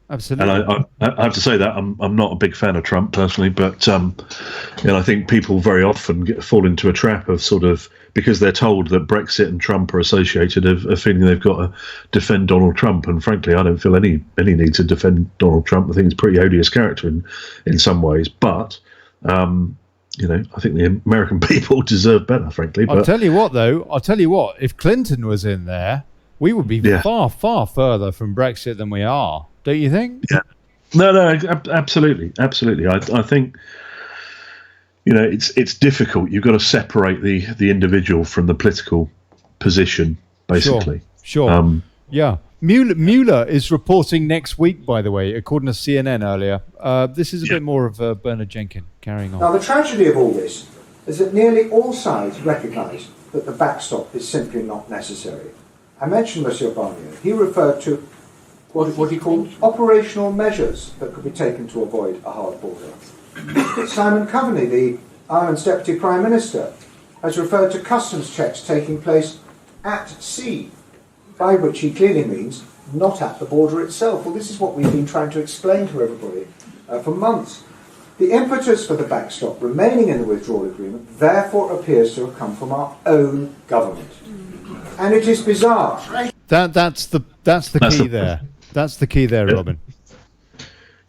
Absolutely. And I have to say that I'm not a big fan of Trump personally, but I think people very often fall into a trap of sort of, because they're told that Brexit and Trump are associated, of feeling they've got to defend Donald Trump. And frankly, I don't feel any need to defend Donald Trump. I think he's a pretty odious character in some ways. But I think the American people deserve better, frankly. But I'll tell you what, though. If Clinton was in there, we would be far, far further from Brexit than we are. Don't you think? Yeah. No, absolutely. I think, it's difficult. You've got to separate the individual from the political position, basically. Sure. Yeah. Mueller is reporting next week, by the way, according to CNN earlier. This is a bit more of Bernard Jenkins carrying on. Now, the tragedy of all this is that nearly all sides recognise that the backstop is simply not necessary. I mentioned Monsieur Barnier. He referred to what he called operational measures that could be taken to avoid a hard border. Simon Coveney, the Ireland's Deputy Prime Minister, has referred to customs checks taking place at sea, by which he clearly means not at the border itself. Well, this is what we've been trying to explain to everybody for months. The impetus for the backstop remaining in the withdrawal agreement therefore appears to have come from our own government. And it is bizarre. That's the key there. That's the key there, Robin.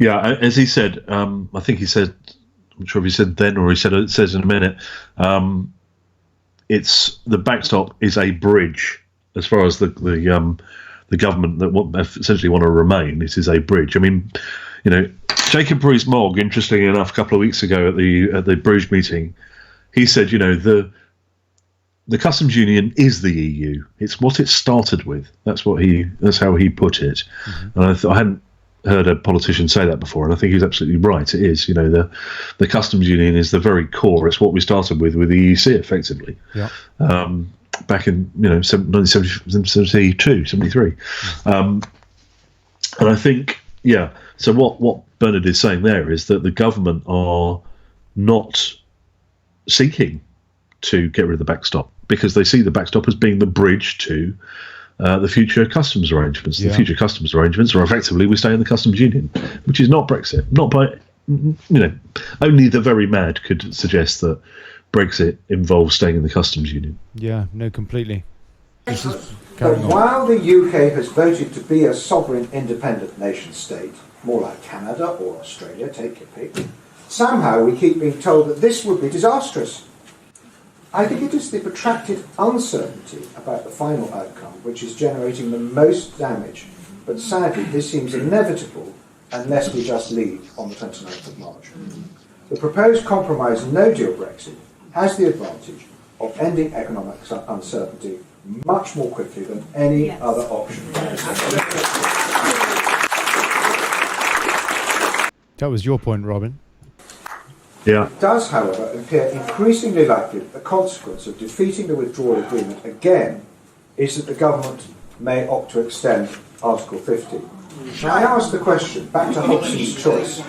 Yeah, as he said, I think he said, I'm sure if he said then or he says in a minute, it's the backstop is a bridge as far as the government that essentially want to remain. It is a bridge. I mean, Jacob Rees-Mogg, interestingly enough, a couple of weeks ago at the Bruges meeting, he said, the customs union is the EU. It's what it started with. That's how he put it. Mm-hmm. And I hadn't heard a politician say that before, and I think he's absolutely right. It is. The customs union is the very core. It's what we started with the EEC, effectively. Yeah. Back in 1972, 73. And I think So what Bernard is saying there is that the government are not seeking to get rid of the backstop because they see the backstop as being the bridge to the future customs arrangements. Yeah. The future customs arrangements are effectively we stay in the customs union, which is not Brexit. Not by, only the very mad could suggest that Brexit involves staying in the customs union. Yeah, no, completely. But while the UK has voted to be a sovereign independent nation state, more like Canada or Australia, take your pick, somehow we keep being told that this would be disastrous. I think it is the protracted uncertainty about the final outcome which is generating the most damage, but sadly this seems inevitable unless we just leave on the 29th of March. The proposed compromise no-deal Brexit has the advantage of ending economic uncertainty much more quickly than any other option. That was your point, Robin. Yeah. It does, however, appear increasingly likely that the consequence of defeating the withdrawal agreement again is that the government may opt to extend Article 50. Now, I ask the question, back to Hodgson's choice,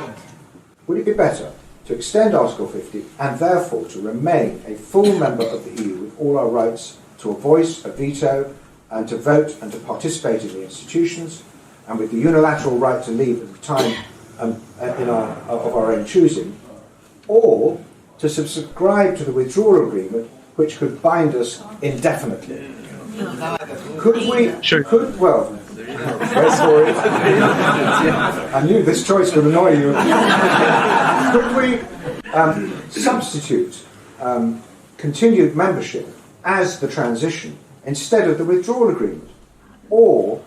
would it be better to extend Article 50 and therefore to remain a full member of the EU with all our rights to a voice, a veto, and to vote and to participate in the institutions, and with the unilateral right to leave at the time of our own choosing, or to subscribe to the withdrawal agreement, which could bind us indefinitely. Could we? Sure. Well, wait for it. I knew this choice would annoy you. Could we substitute continued membership as the transition instead of the withdrawal agreement? Or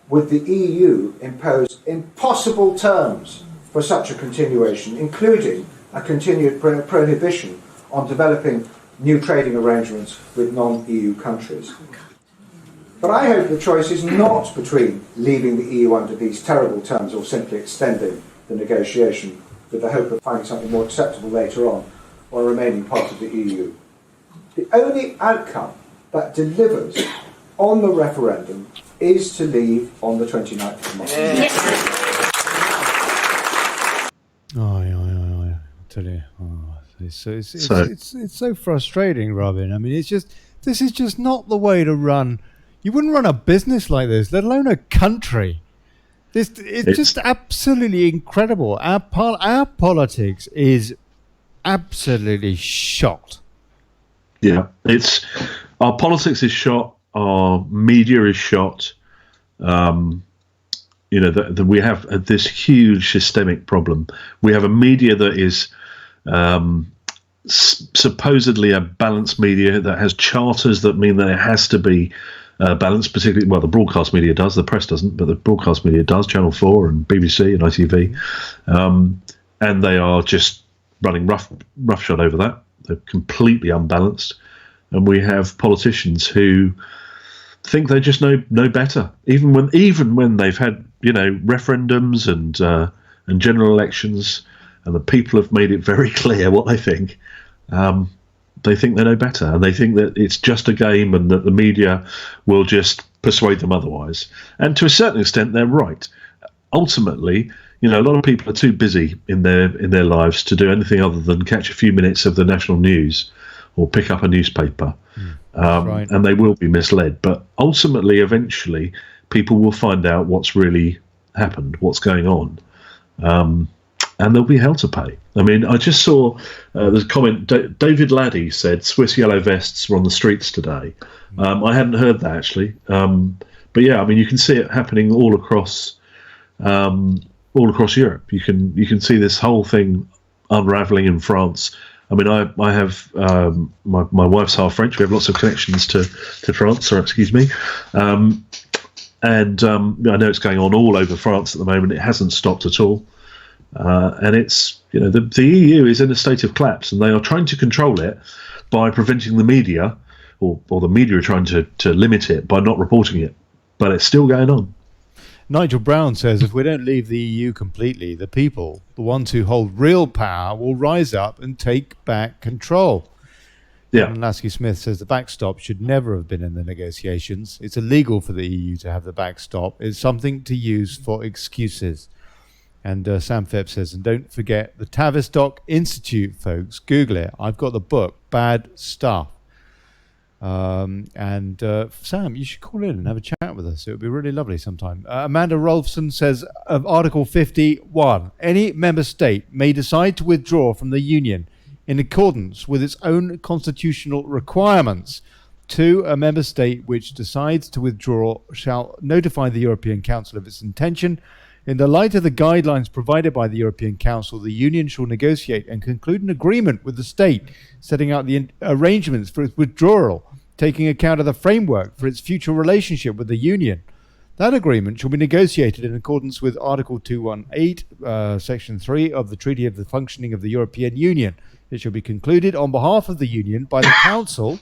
would the EU impose impossible terms for such a continuation, including a continued prohibition on developing new trading arrangements with non-EU countries? But I hope the choice is not between leaving the EU under these terrible terms or simply extending the negotiation with the hope of finding something more acceptable later on, or remaining part of the EU. The only outcome that delivers on the referendum is to leave on the 29th of March. I tell you, it's so frustrating, Robin. I mean, this is just not the way to run. You wouldn't run a business like this, let alone a country. It's just absolutely incredible. Our politics is absolutely shot. Yeah, our politics is shot. Our media is shot. We have this huge systemic problem. We have a media that is supposedly a balanced media that has charters that mean that it has to be balanced. Particularly, well, the broadcast media does. The press doesn't, but the broadcast media does. Channel 4 and BBC and ITV, and they are just running roughshod over that. They're completely unbalanced, and we have politicians who think they just know better, even when they've had referendums and general elections, and the people have made it very clear what they think. They think they know better, and they think that it's just a game, and that the media will just persuade them otherwise. And to a certain extent, they're right. Ultimately, a lot of people are too busy in their lives to do anything other than catch a few minutes of the national news or pick up a newspaper. Right. And they will be misled. But ultimately, eventually, people will find out what's really happened, what's going on, and they'll be held to pay. I mean, I just saw there's a comment. David Laddie said Swiss yellow vests were on the streets today. I hadn't heard that, actually. But yeah, I mean, you can see it happening all across Europe. You can see this whole thing unraveling in France. I mean, I have my wife's half French. We have lots of connections to France, or excuse me, and I know it's going on all over France at the moment. It hasn't stopped at all, and it's the EU is in a state of collapse, and they are trying to control it by preventing the media, or the media are trying to limit it by not reporting it, but it's still going on. Nigel Brown says if we don't leave the EU completely, the people, the ones who hold real power, will rise up and take back control. Yeah. And Lasky Smith says the backstop should never have been in the negotiations. It's illegal for the EU to have the backstop. It's something to use for excuses. And Sam Phipps says, and don't forget the Tavistock Institute, folks. Google it. I've got the book, Bad Stuff. Sam, you should call in and have a chat with us. It would be really lovely sometime. Amanda Rolfson says of Article 51, any member state may decide to withdraw from the Union in accordance with its own constitutional requirements. 2, a member state which decides to withdraw shall notify the European Council of its intention. In the light of the guidelines provided by the European Council, the Union shall negotiate and conclude an agreement with the state, setting out the arrangements for its withdrawal, taking account of the framework for its future relationship with the Union. That agreement shall be negotiated in accordance with Article 218, Section 3 of the Treaty of the Functioning of the European Union. It shall be concluded on behalf of the Union by the Council,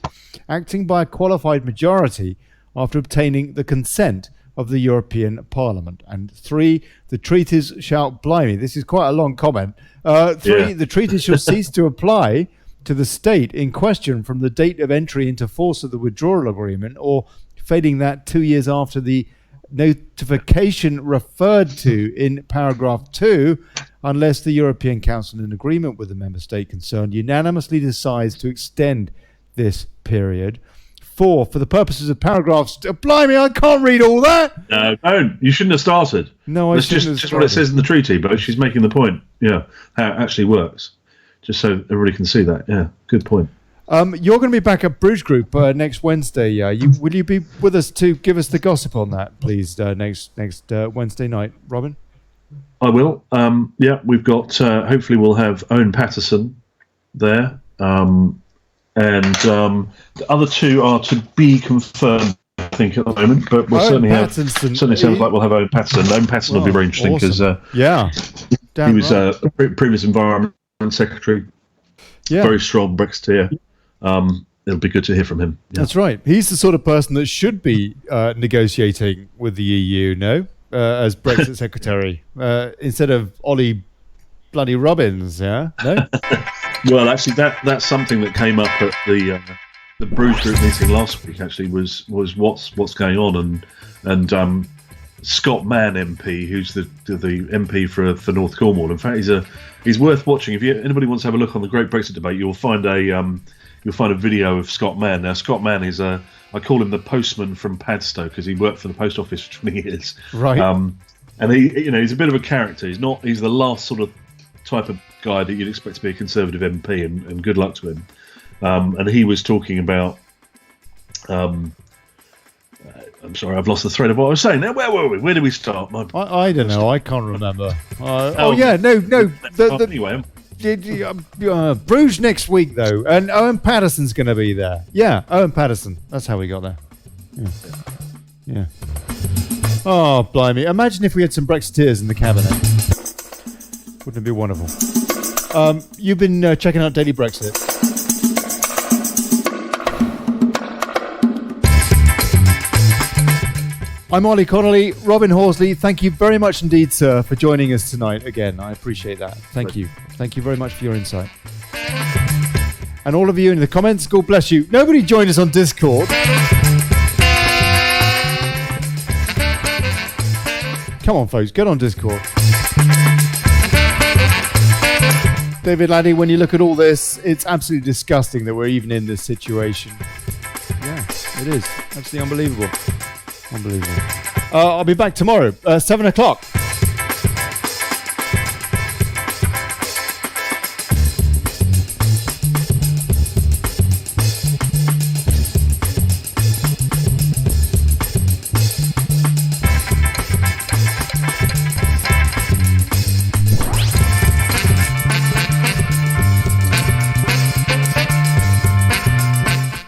acting by a qualified majority after obtaining the consent of the European Parliament. And 3, the treaties shall, blimey, this is quite a long comment. 3, the treaties shall cease to apply to the state in question from the date of entry into force of the withdrawal agreement, or failing that 2 years after the notification referred to in paragraph 2, unless the European Council, in agreement with the member state concerned, unanimously decides to extend this period. 4 for the purposes of paragraphs. Blimey, I can't read all that. No, don't. You shouldn't have started. No, I That's shouldn't have just what it says in the treaty, but she's making the point. Yeah, how it actually works. Just so everybody can see that. Yeah, good point. You're going to be back at Bruges Group next Wednesday. Will you be with us to give us the gossip on that, please, next Wednesday night, Robin? I will. Yeah, we've got. Hopefully, we'll have Owen Patterson there, and the other two are to be confirmed. I think at the moment, but we'll certainly sounds like we'll have Owen Patterson. Owen Patterson will be very interesting because he was previous Environment Secretary. Yeah, very strong Brexiteer. It'll be good to hear from him. Yeah. That's right. He's the sort of person that should be negotiating with the EU, as Brexit Secretary, instead of Olly bloody Robbins, yeah? No? Well, actually, that's something that came up at the Bruges Group meeting last week, actually, was what's going on. And Scott Mann MP, who's the MP for North Cornwall. In fact, he's worth watching. If anybody wants to have a look on the Great Brexit Debate, you'll find a video of Scott Mann. Now, Scott Mann is I call him the postman from Padstow because he worked for the post office for 20 years. Right. And he's a bit of a character. He's the last sort of type of guy that you'd expect to be a Conservative MP, and good luck to him. And he was talking about. I'm sorry, I've lost the thread of what I was saying. Now, where were we? Where did we start? I don't know. I can't remember. No. Anyway. Bruges next week, though, and Owen Patterson's going to be there. Yeah, Owen Patterson. That's how we got there. Yeah. Oh, blimey. Imagine if we had some Brexiteers in the cabinet. Wouldn't it be wonderful? You've been checking out Daily Brexit. I'm Olly Connelly. Robin Horsley, thank you very much indeed, sir, for joining us tonight again. I appreciate that. Thank you. Thank you very much for your insight. And all of you in the comments, God bless you. Nobody joined us on Discord. Come on, folks, get on Discord. David Laddie, when you look at all this, it's absolutely disgusting that we're even in this situation. Yeah, it is. Absolutely unbelievable. Unbelievable. I'll be back tomorrow, 7 o'clock.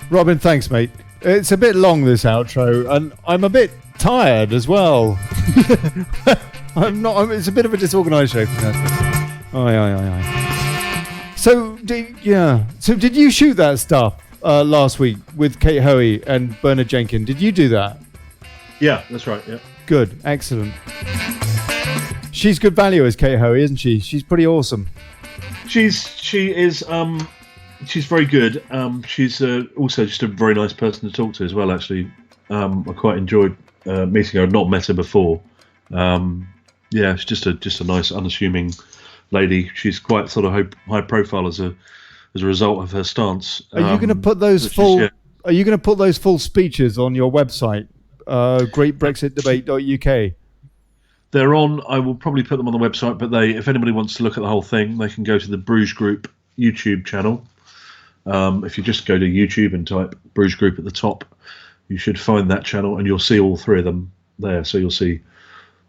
Robin, thanks, mate. It's a bit long, this outro, and I'm a bit tired as well. It's a bit of a disorganised show. Aye. So did you shoot that stuff last week with Kate Hoey and Bernard Jenkins? Did you do that? Yeah, that's right. Yeah. Good, excellent. She's good value as Kate Hoey, isn't she? She's pretty awesome. She is. She's very good. She's also just a very nice person to talk to as well. Actually, I quite enjoyed meeting her. I'd not met her before. She's just a nice, unassuming lady. She's quite sort of high profile as a result of her stance. Are you going to put those full? Are you going to put those full speeches on your website, greatbrexitdebate.uk? They're on. I will probably put them on the website, but if anybody wants to look at the whole thing, they can go to the Bruges Group YouTube channel. If you just go to YouTube and type Bruges Group at the top, you should find that channel, and you'll see all three of them there. So you'll see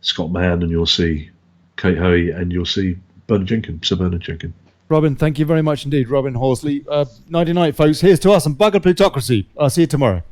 Scott Mann, and you'll see Kate Hoey, and you'll see Sir Bernard Jenkins. Robin, thank you very much indeed. Robin Horsley. Nighty night, folks. Here's to us and bugger plutocracy. I'll see you tomorrow.